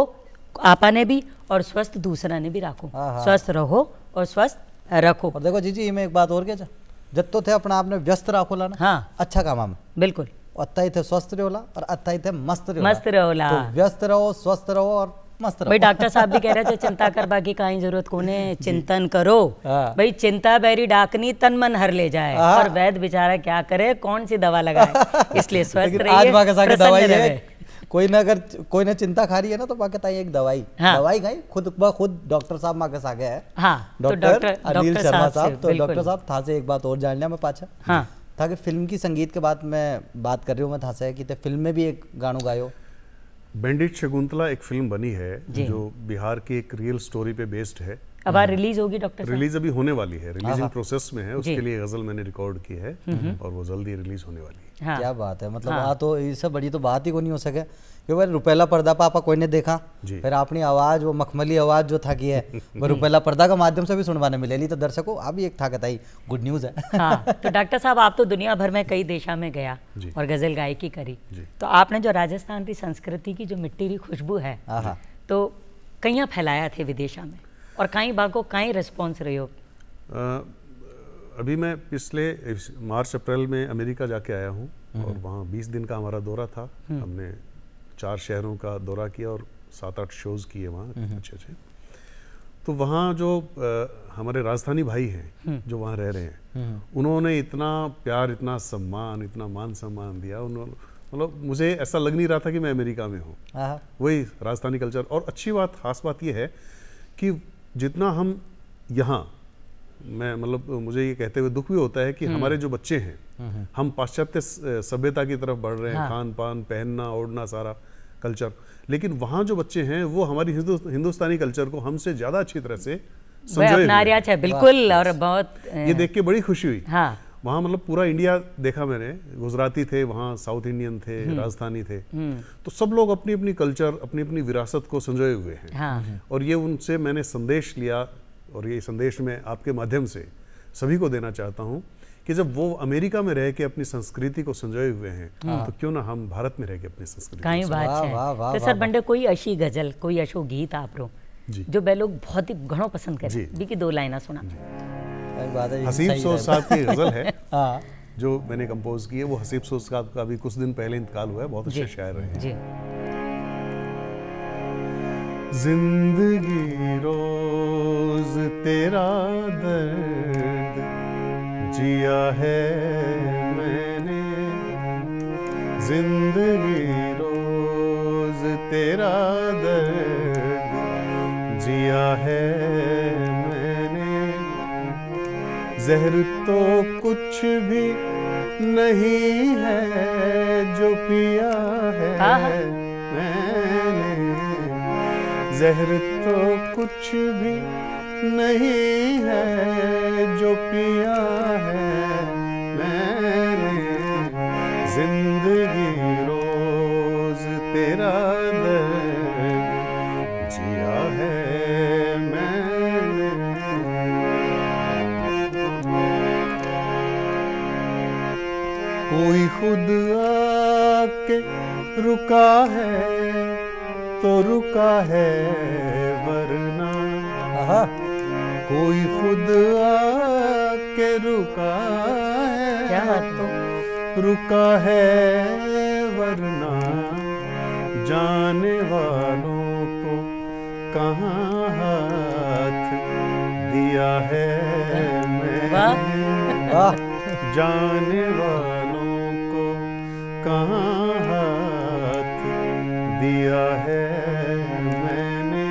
S2: आपा ने भी और स्वस्थ दूसरा ने भी रखो, स्वस्थ रहो और स्वस्थ रखो।
S1: और देखो जीजी मैं एक बात और क्या जब तो थे अपना आपने व्यस्त रखो ला ना,
S2: हाँ
S1: अच्छा काम में
S2: बिल्कुल,
S1: अत्ता ही थे स्वस्थ रहोला और अत्ता ही थे मस्त
S2: रहोला।
S1: तो व्यस्त रहो, स्वस्थ रहो और मस्त रहो।
S2: भाई डॉक्टर साहब भी कह रहे थे चिंता कर बाकी काई जरूरत कोने, चिंतन करो। भाई चिंता बैरी डाकनी तन मन हर ले जाए, और वैद्य बेचारा क्या करे, कौन सी दवा लगाए, इसलिए स्वस्थ रहिए, प्रसन्न रहिए।
S1: कोई ना अगर कोई ने चिंता खा रही है ना तो बाकी ताई एक दवाई, दवाई खाई खुद डॉक्टर साहब माँ के सागे है, डॉक्टर अनिल शर्मा साहब। तो डॉक्टर साहब था से एक बात और जान लिया मैं पाछा, था कि फिल्म की संगीत के बाद मैं बात कर रही हूँ, मैं था से कि फिल्म में भी एक गानों गायो।
S3: बैंडिट शकुंतला एक फिल्म बनी है जो बिहार की एक रियल स्टोरी पे बेस्ड है।
S2: अब रिलीज होगी डॉक्टर साहब?
S3: रिलीज अभी होने वाली है, रिलीजिंग प्रोसेस में है, उसके लिए गजल मैंने रिकॉर्ड की है और वो जल्दी रिलीज होने वाली है।
S2: हाँ।
S1: क्या बात है, मतलब तो इससे बड़ी तो बात ही को नहीं हो सके क्योंकि रुपेला पर्दा पापा कोई ने देखा, फिर अपनी आवाज वो मखमली आवाज जो था की है वो रुपेला पर्दा के माध्यम से भी सुनवाने मिलेली, तो दर्शकों अभी एक था कहता गुड न्यूज है।
S2: हाँ, तो डॉक्टर साहब आप तो दुनिया भर में कई देशा में गया और गजल गायकी करी, तो आपने जो राजस्थान की संस्कृति की जो मिट्टी की खुशबू है तो कहीं फैलाया थे विदेशा में, और कहीं बाको कहीं रिस्पॉन्स रही हो?
S3: अभी मैं पिछले मार्च अप्रैल में अमेरिका जाके आया हूँ और वहाँ 20 दिन का हमारा दौरा था। हमने 4 शहरों का दौरा किया और 7-8 शोज किए वहाँ अच्छे। तो वहाँ जो हमारे राजस्थानी भाई हैं जो वहाँ रह रहे हैं, उन्होंने इतना प्यार, इतना सम्मान, इतना मान सम्मान दिया, उन्होंने मतलब मुझे ऐसा लग नहीं रहा था कि मैं अमेरिका में हूँ। वही राजस्थानी कल्चर। और अच्छी बात, खास बात ये है कि जितना हम यहाँ, मैं मतलब मुझे ये कहते हुए दुख भी होता है कि हमारे जो बच्चे हैं, हम पाश्चात्य सभ्यता की तरफ बढ़ रहे हैं, खान पान, पहनना ओढ़ना, सारा कल्चर, लेकिन वहाँ जो बच्चे हैं वो हमारी हिंदुस्तानी कल्चर को हमसे ज्यादा अच्छी तरह से
S2: समझे। बिल्कुल, और बहुत
S3: ये देख के बड़ी खुशी हुई। वहाँ मतलब पूरा इंडिया देखा मैंने, गुजराती थे वहाँ, साउथ इंडियन थे, राजस्थानी थे, तो सब लोग अपनी अपनी कल्चर, अपनी अपनी विरासत को संजोए हुए हैं। और ये उनसे मैंने संदेश लिया, और ये संदेश मैं आपके माध्यम से सभी को देना चाहता हूँ कि जब वो अमेरिका में रह के अपनी संस्कृति को संजोए हुए हैं, तो क्यों ना हम भारत में रह के अपनी संस्कृति
S2: कहीं बात है। तो सर बंडे कोई अशी गजल, कोई अशो गीत आप रो जो बे लोग बहुत ही घणो पसंद करे, बी की 2 लाइना सुना।
S3: हसीब सोज साहब की गजल है जो मैंने कंपोज की है, वो हसीब सोज साहब का अभी कुछ दिन पहले इंतकाल हुआ है, बहुत अच्छे शायर रहे। जिंदगी रोज तेरा दर्द जिया है मैंने, जिंदगी रोज तेरा दर्द जिया है मैंने, जहर तो कुछ भी नहीं है जो पिया है मैंने, जहर तो कुछ भी नहीं है जो पिया है मैंने, जिंदगी रोज तेरा दर्द जिया है मैंने। कोई खुद आके रुका है तो रुका है वरना, कोई खुद आके रुका है तो रुका है वरना, जाने वालों को कहाँ हाथ दिया है मैंने, जाने वालों को कहाँ हाथ दिया है मैंने।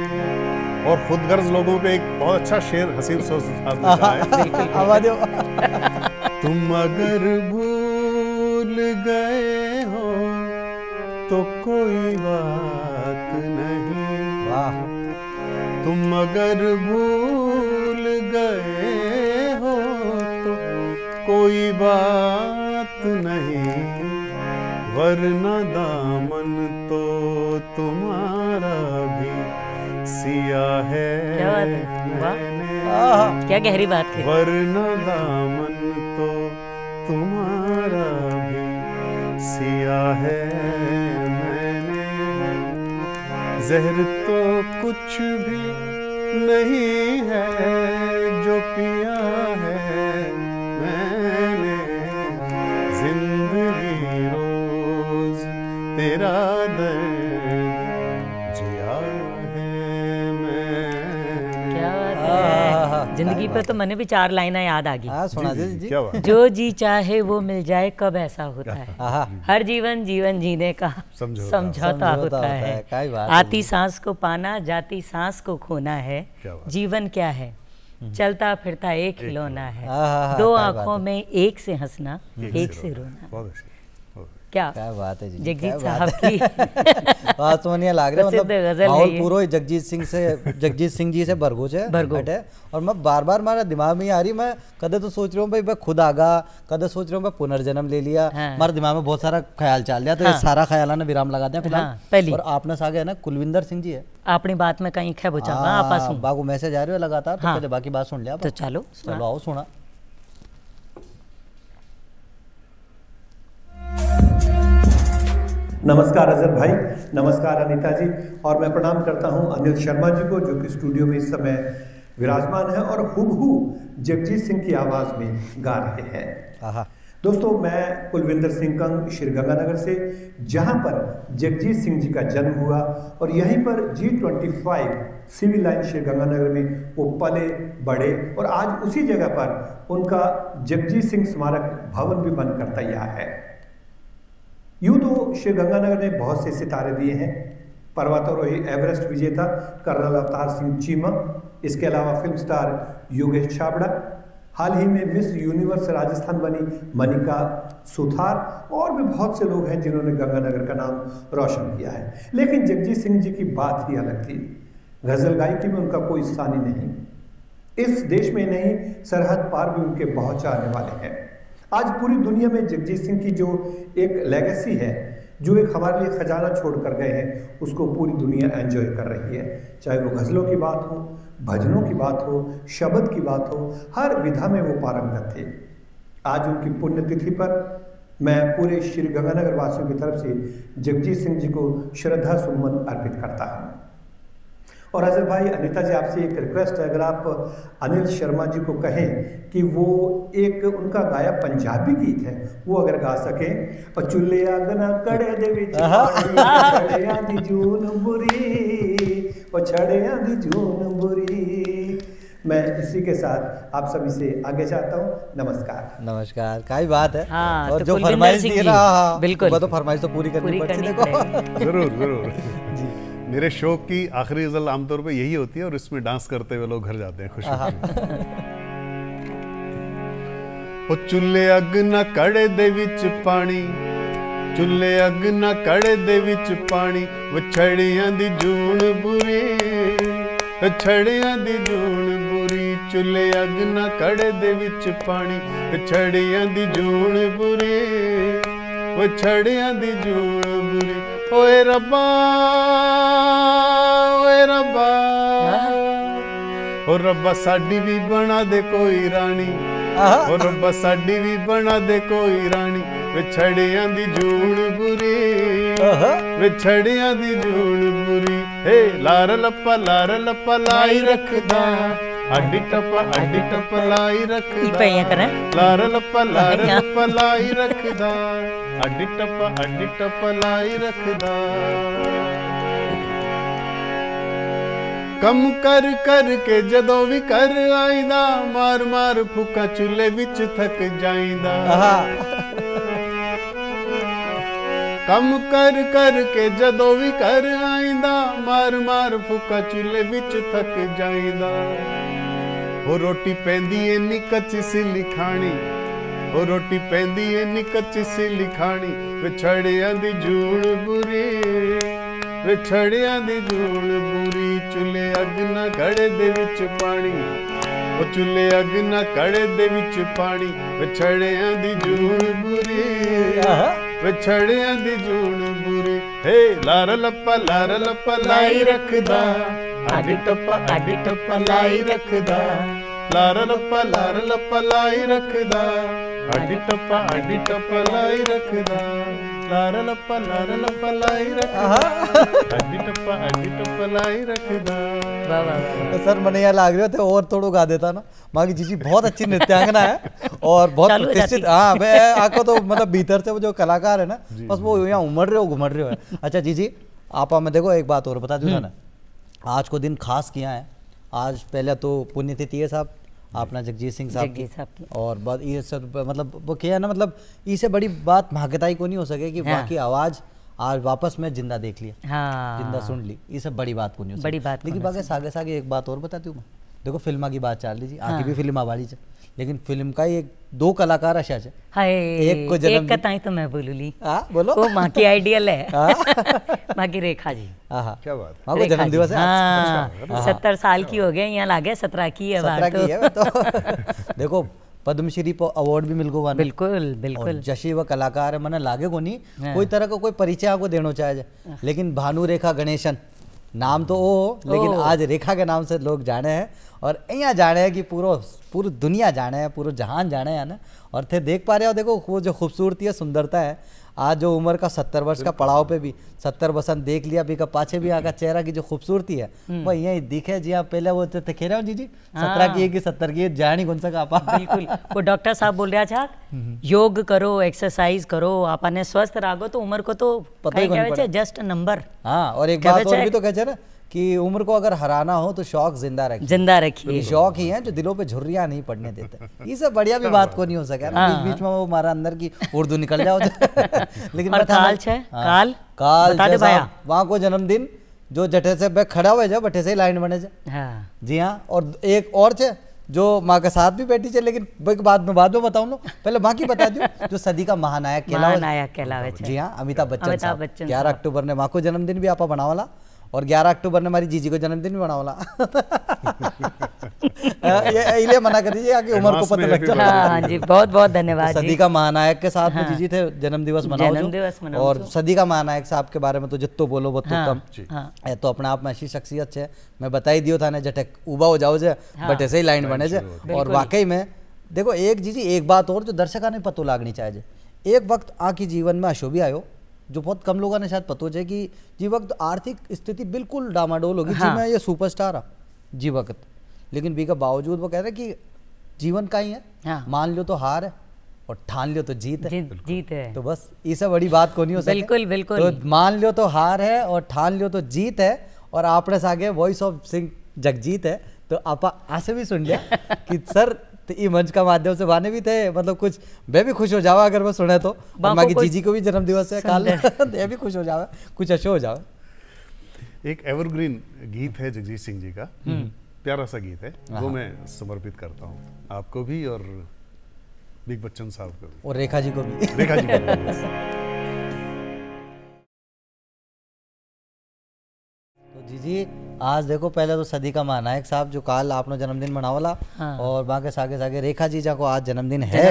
S3: और खुद गर्ज लोगों पे एक बहुत अच्छा शेर हसीब सोच साहब ने कहा है, तुम अगर भूल गए हो तो कोई बात नहीं, तुम अगर भूल गए हो तो कोई कोई बात नहीं, वरना दामन तो तुम्हारा भी सिया है।
S2: क्या बात है, वाह क्या गहरी बात है।
S3: वरना दामन तो तुम्हारा भी सिया है मैंने, जहर तो कुछ भी नहीं है जो पिया है मैंने, जिंदगी रोज तेरा दर्द जिया है मैं।
S2: क्या बात है। जिंदगी पे तो मैंने भी 4 लाइनें याद आ गई।
S1: सुना दे जी।
S3: क्या बात।
S2: जो जी चाहे वो मिल जाए, कब ऐसा होता है, हर जीवन जीवन जीने का समझौता होता है, आती सांस को पाना, जाती सांस को खोना है, जीवन क्या है, चलता फिरता एक खिलौना है, 2 आंखों में एक से हंसना, एक से रोना। क्या
S1: बात है जी,
S2: जगजीत साहब की
S1: बात सोनिया लाग रहा है। मतलब माहौल पूरा जगजीत सिंह जी से भरगोश है। और मैं बार बार मेरा दिमाग में आ रही, मैं कदे तो सोच रहा हूँ भाई मैं खुद आगा, कदे सोच रहा हूँ मैं पुनर्जन्म ले लिया। हमारे दिमाग में बहुत सारा ख्याल चल दिया, तो ये सारा ख्याल ने विराम लगा दिया फिलहाल।
S2: पहली
S1: और आपने सागे है ना कुलविंदर सिंह जी है
S2: अपनी बात में कहीं खे बुझावा आपस में
S1: बागू मैसेज आ रहे हो लगातार, तो पहले बाकी बात सुन लिया।
S2: तो चलो
S1: आओ सुना।
S6: नमस्कार अजहर भाई, नमस्कार अनीता जी, और मैं प्रणाम करता हूं अनिल शर्मा जी को, जो कि स्टूडियो में इस समय विराजमान है और हुबहू जगजीत सिंह की आवाज़ में गा रहे हैं। दोस्तों, मैं कुलविंदर सिंह कंग श्रीगंगानगर से, जहां पर जगजीत सिंह जी का जन्म हुआ और यहीं पर G25 सिविल लाइन श्रीगंगानगर में वो पले बढ़े, और आज उसी जगह पर उनका जगजीत सिंह स्मारक भवन भी बनकर तैयार है। यूँ तो श्रीगंगानगर ने बहुत से सितारे दिए हैं, पर्वतारोही एवरेस्ट विजेता कर्नल अवतार सिंह चीमा, इसके अलावा फिल्म स्टार योगेश छाबड़ा, हाल ही में मिस यूनिवर्स राजस्थान बनी मनिका सुथार, और भी बहुत से लोग हैं जिन्होंने गंगानगर का नाम रोशन किया है। लेकिन जगजीत सिंह जी की बात ही अलग थी। गजल गायकी में उनका कोई सानी नहीं, इस देश में नहीं सरहद पार भी उनके बहुत चाहने वाले हैं। आज पूरी दुनिया में जगजीत सिंह की जो एक लेगेसी है, जो एक हमारे लिए खजाना छोड़ कर गए हैं, उसको पूरी दुनिया एंजॉय कर रही है। चाहे वो गज़लों की बात हो, भजनों की बात हो, शब्द की बात हो, हर विधा में वो पारंगत थे। आज उनकी पुण्यतिथि पर मैं पूरे श्रीगंगानगर वासियों की तरफ से जगजीत सिंह जी को श्रद्धा सुमन अर्पित करता हूँ। और अजहर भाई, अनीता जी, आपसे एक रिक्वेस्ट है, अगर आप अनिल शर्मा जी को कहें कि वो एक उनका गाया पंजाबी गीत है, वो अगर गा सकें। और चुल्ले अग ना कड़े दे विच छड़ियां दी जून बुरी, और छड़ियां दी जून बुरी। मैं इसी के साथ आप सभी से आगे चाहता हूँ। नमस्कार।
S1: नमस्कार। क्या बात है।
S2: और
S1: तो जो फरमाइश दी ना,
S2: बिल्कुल
S1: तो फरमाइश तो पूरी करनी पड़ती है।
S3: जरूर जरूर। मेरे शो की आखिरी गजल आमतौर पे यही होती है, और इसमें डांस करते हुए लोग घर जाते हैं खुशी। ओ चुल्ले अग ना कड़े दे विच पानी, चुल्ले अग ना कड़े दे विच पानी, वछड़ियां दी जून बुरी, वछड़ियां दी जून बुरी। चुल्ले अग ना कड़े दे विच पानी, वछड़ियां दी जून बुरी, वछड़ियां दी जून बुरी। ओए रब्बा, ओए रब्बा, ओ रब्बा साडी भी बना दे कोई रानी, ओ रब्बा साडी भी बना दे कोई रानी। विछड़ियां दी जून बुरी, विछड़ियां दी जून बुरी। हे लार लप्पा लाई रखदा, अड्डी टप लाई रखदा, लार लप्पा लाई रखदा, अड्डी टप लाई रखदा। कम कर कर के जदों भी कर आईदा, मार मार फूका चूल्हे विच थक जाईदा। कम कर कर के जदों भी कर आईदा, मार मार फूका चूल्हे विच थक जाईदा। ओ रोटी पैंदी ए नी कच्ची सिली खानी, ओ रोटी पैंदी ए नी कच्ची सिली खानी। विछड़ियां दी जून बुरी, विछड़ियां दी जून बुरी। चुल्हे अग ना कड़े दे विच पानी, ਉਹ ਚੁੱਲ੍ਹੇ ਅੱਗ ਨਾ ਕੜੇ ਦੇ ਵਿੱਚ ਪਾਣੀ ਵਿਛੜਿਆਂ ਦੀ ਜੂਣ ਬੁਰੀ ਵਿਛੜਿਆਂ ਦੀ ਜੂਣ ਬੁਰੀ ਹੇ ਲਾਰ ਲੱਪਾ ਲਾਈ ਰੱਖਦਾ ਅੱਡ ਟੱਪਾ ਲਾਈ ਰੱਖਦਾ ਲਾਰ ਲੱਪਾ ਲਾਈ ਰੱਖਦਾ ਅੱਡ ਟੱਪਾ ਲਾਈ ਰੱਖਦਾ ਲਾਰ ਲੱਪਾ ਲਾਈ ਰੱਖਦਾ ਅੱਡ ਟੱਪਾ लाई रखदा।
S1: तो सर मैंने यहाँ लाग रहे थे और थोड़ा गा देता ना। माँ की जीजी बहुत अच्छी नृत्यांगना है और बहुत प्रतिष्ठित। हाँ मैं आपको तो मतलब भीतर से वो जो कलाकार है ना बस वो यहाँ उमड़ रहे हो घुमड़ रहे हो। अच्छा जीजी आप हमें देखो एक बात और बता दूँ ना, आज को दिन खास किया है। आज पहले तो पुण्यतिथि है साहब अपना जगजीत सिंह साहब की और बात ये सब मतलब वो क्या है ना, मतलब इससे बड़ी बात महागताई को नहीं हो सके कि बाकी आवाज़ आज वापस मैं जिंदा देख लिया, हाँ। जिंदा सुन ली, ये सब बड़ी बात को नहीं हो
S2: बड़ी बात।
S1: लेकिन बाकी सागे सागे एक बात और बताती हूँ मैं, देखो फिल्म की बात चाल लीजिए, आगे भी फिल्म आवाली है लेकिन फिल्म का एक दो कलाकार अशा है।
S2: हाय एक को जन्म एक कताई तो मैं बोलू ली, बोलो वो माँ की आइडियल है माँ की रेखा जी।
S3: क्या बात,
S1: माँ को जन्म दिवस है,
S2: 70 साल की हो गए, यहाँ लागे 17 की है,
S1: 17 की है तो देखो पद्मश्री अवार्ड भी मिल गो।
S2: बिल्कुल बिल्कुल
S1: जशी व कलाकार है मैंने लागे को नहीं कोई तरह का कोई परिचय आपको देना चाहे, लेकिन भानु रेखा गणेशन नाम तो वो, लेकिन आज रेखा के नाम से लोग जाने हैं और यहाँ जाने हैं कि पूरी दुनिया जाने हैं, पूरा जहान जाने हैं ना। और थे देख पा रहे हो, देखो वो जो खूबसूरती है, सुंदरता है, आज जो उम्र का 70 वर्ष का पड़ाव पे भी 70 बसंत देख लिया भी का पाछे भी यहाँ का चेहरा की जो खूबसूरती है वो यही दिखे जी। आप पहले वो थे रहे हो जी 17 की है कि 70 की जानी कौन सा का
S2: बिल्कुल वो डॉक्टर साहब बोल रहा था योग करो, एक्सरसाइज करो, आपने स्वस्थ रहो तो उम्र को तो पता ही क्या जस्ट नंबर।
S1: हाँ और एक बात और भी तो कहते हैं ना कि उम्र को अगर हराना हो तो शौक जिंदा रखिए। शौक ही है जो दिलों पे झुर्रियां नहीं पड़ने देते। ये सब बढ़िया भी बात को नहीं हो सका ना, बीच में वो हमारा अंदर की उर्दू निकल जाओ
S2: लेकिन काल
S1: वहाँ को जन्मदिन जो जटे से बैग खड़ा हुए जा बटे से लाइन बने जा। जी हाँ और एक और छे जो माँ के साथ भी बैठी है, लेकिन बाद में बताऊँ लो, पहले माँ की बता दूं जो सदी का महानायक कहलावे। जी हाँ अमिताभ बच्चन 11 अक्टूबर ने माँ को जन्मदिन भी आपा बनावाला और 11 अक्टूबर ने हमारी जीजी को जन्मदिन भी बनावाला ये मना कर दीजिए कि उम्र को पता लग जाए।
S2: हाँ जी बहुत बहुत धन्यवाद।
S1: सदी का महानायक के साथ में जीजी थे जन्म दिवस मनाओ और सदी का महानायक साहब के बारे में तो जितो बोलो वो तो कम है। तो अपने आप में ऐसी शख्सियत है, मैं बताई दियो था ना जटे उबा हो जाओ जे बट ऐसे ही लाइन बने जे। और वाकई में देखो एक जीजी एक बात और जो दर्शका ने पतो लागनी चाहिए, एक वक्त आके जीवन में अशोभी आयो जो बहुत कम लोगों ने शायद पतो है कि जी वक्त आर्थिक स्थिति बिल्कुल डामाडोल होगी। जी मैं ये सुपरस्टार आ जी वक्त, लेकिन भी का बावजूद वो कह रहे कि जीवन का ही है, मान लो तो हार है और ठान लियो तो जीत है। तो बस इससे बड़ी बात को नहीं हो सकती।
S2: बिल्कुल बिल्कुल
S1: तो मान लियो तो हार है और ठान लियो तो जीत है। और आपने आगे वॉइस ऑफ सिंह जगजीत है तो आप ऐसे भी सुन लिया कि सर तो ये मंच का माध्यम से बाने भी थे, मतलब कुछ मैं भी खुश हो जावा अगर मैं सुने तो। माँ की जीजी को भी जन्म दिवस है काल ये भी खुश हो जावे, कुछ अच्छो हो जावे।
S3: एक एवरग्रीन गीत है जगजीत सिंह जी का, प्यारा सा गीत है, वो मैं समर्पित करता हूँ आपको भी और बिग बच्चन साहब को भी
S1: और रेखा जी को भी।
S3: रेखा जी को भी।
S1: जी आज देखो पहले तो सदी का महानायक साहब जो काल आपने जन्मदिन मनावला और बाकी सागे रेखा जीजा को आज जन्मदिन है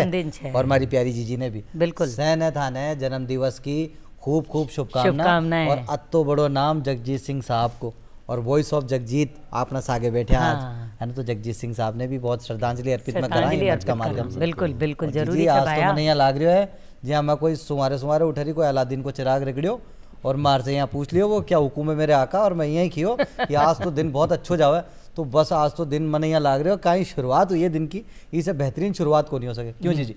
S1: और हमारी प्यारी जीजी ने भी बिल्कुल सहने थाने जन्म दिवस की खूब शुभकामनाएं और अत्तो बड़ो नाम जगजीत सिंह साहब को और वॉइस ऑफ जगजीत आपने सागे बैठे आज है ना। तो जगजीत सिंह साहब ने भी बहुत श्रद्धांजलि अर्पित में कराई मंच का माध्यम से।
S2: बिल्कुल बिल्कुल जरूरी
S1: आज तो मैंने यहाँ लाग रही है जी हाँ मैं कोई सुमारे उठ रही कोई अलादीन को चिराग रगड़ियो और मार से यहाँ पूछ लियो वो क्या हुकुम है मेरे आका और मैं यहीं खियो कि आज तो दिन बहुत अच्छो जावे। तो बस आज तो दिन मन यहाँ लाग रहे हो कहीं शुरुआत हुई है दिन की, इसे बेहतरीन शुरुआत को नहीं हो सके। क्यों जी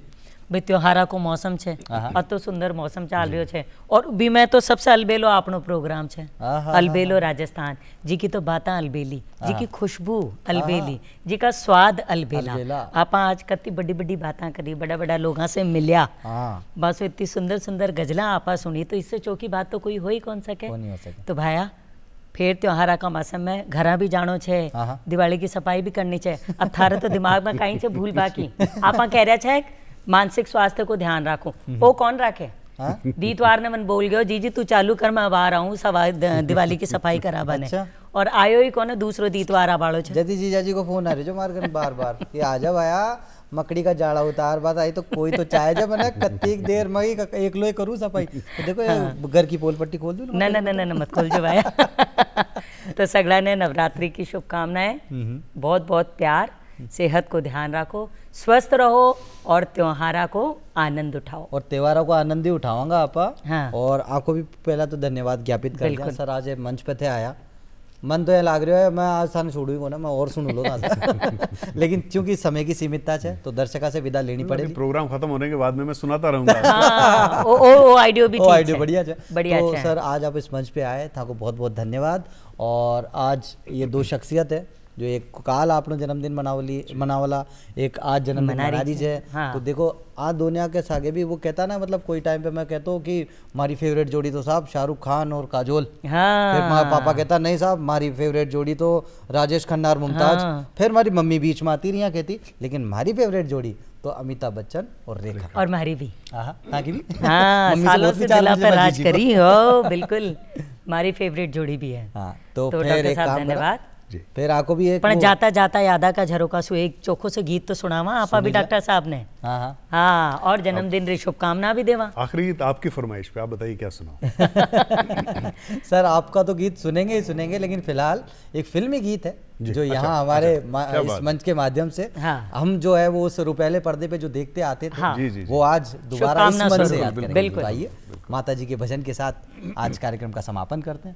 S2: भाई त्योहारा को मौसम छे अतो सुंदर मौसम चाल रह्यो छे और भी मैं तो सबसे अलबेलो आपनो प्रोग्राम छे अलबेलो राजस्थान जी की तो बातें अलबेली जी की खुशबू अलबेली जी का स्वाद अलबेला। आप आज कति बड़ी बड़ी बातें करी बड़ा लोगों से मिलिया बस इतनी सुंदर सुंदर गजला आपा सुनी तो इससे चौकी बात तो कोई हो ही कौन सके। तो भाया फिर त्योहारा का मौसम में घरा भी जानो छे, दिवाली की सफाई भी करनी छे। अब थारे तो दिमाग में कहीं से भूल बाकी आपा कह रहा छे मानसिक स्वास्थ्य को ध्यान रखो, वो कौन रखे? दीतवार ने मन बोल गयो जीजी तू चालू कर मैं अब आ रहा हूँ दिवाली की सफाई करा बने। और आयो ही कोने दूसरो दीतवारा बाड़ो छे।
S1: जदी जीजा जी को फोन आ रहे जो मार बार बार कि आ जा आया मकड़ी का जाड़ा उतार बात आई तो कोई तो चाहे जब मैंने कत्तीक देर में ही एक लोई करूँ सफाई तो देखो घर की पोल पट्टी खोल दूँ
S2: ना ना ना ना मत खोल जो भाई। तो सगड़ा ने नवरात्रि की शुभकामनाएं, बहुत बहुत प्यार, सेहत को ध्यान रखो, स्वस्थ रहो और त्योहारा को आनंद उठाओ।
S1: और त्योहारों को आनंद ही उठाऊंगा आपा।
S2: हाँ।
S1: और आपको भी पहला तो धन्यवाद ज्ञापित कर दिया सर, आज मंच पे थे आया, मन तो ये लाग रहा है मैं आज सामने छोड़ू ही को ना, मैं और सुन लो लेकिन क्योंकि समय की सीमितता है तो दर्शका से विदा लेनी पड़ेगी।
S3: प्रोग्राम खत्म होने के बाद में मैं सुनाता रहूंगा।
S2: हाँ, ओ आइडियो भी ठीक
S1: आइडियो बढ़िया है।
S2: बढ़िया
S1: तो सर आज आप इस मंच पे आए था को बहुत बहुत धन्यवाद। और आज ये दो शख्सियत है जो एक काल आपने जन्मदिन मनावला, एक आज जन्मदिन मना रही है। हाँ। तो देखो आज दुनिया के सागे भी वो कहता ना, मतलब कोई टाइम पे मैं कहता हूँ कि हमारी फेवरेट जोड़ी तो साहब शाहरुख खान और काजोल।
S2: हाँ।
S1: फिर हमारा पापा कहता नहीं साहब हमारी फेवरेट जोड़ी तो राजेश खन्ना और मुमताज। हाँ। फिर हमारी मम्मी बीच में आती रही कहती लेकिन हमारी फेवरेट जोड़ी तो अमिताभ बच्चन और रेखा।
S2: और हमारी भी
S1: भी
S2: हाँ, सालों से दिला पर राज करी हो। बिल्कुल हमारी फेवरेट जोड़ी भी है।
S1: हाँ, तो फिर एक काम
S2: धन्यवाद।
S1: फिर आपको भी एक
S2: जाता जाता यादा का झरोका सु एक चोखो से गीत तो सुनावा आपा भी डॉक्टर साहब ने। हाँ, और जन्मदिन री शुभकामना भी देवा।
S3: आखिरी गीत आपकी फरमाइश पे, आप बताइए क्या सुनाओ।
S1: सर आपका तो गीत सुनेंगे ही सुनेंगे, लेकिन फिलहाल एक फिल्मी गीत है जो यहाँ हमारे इस मंच के माध्यम से हम जो है वो उस रुपहले पर्दे पे जो देखते आते थे वो आज दोबारा इस मंच से याद करेंगे। आइए माता जी के भजन के साथ आज कार्यक्रम का समापन करते हैं।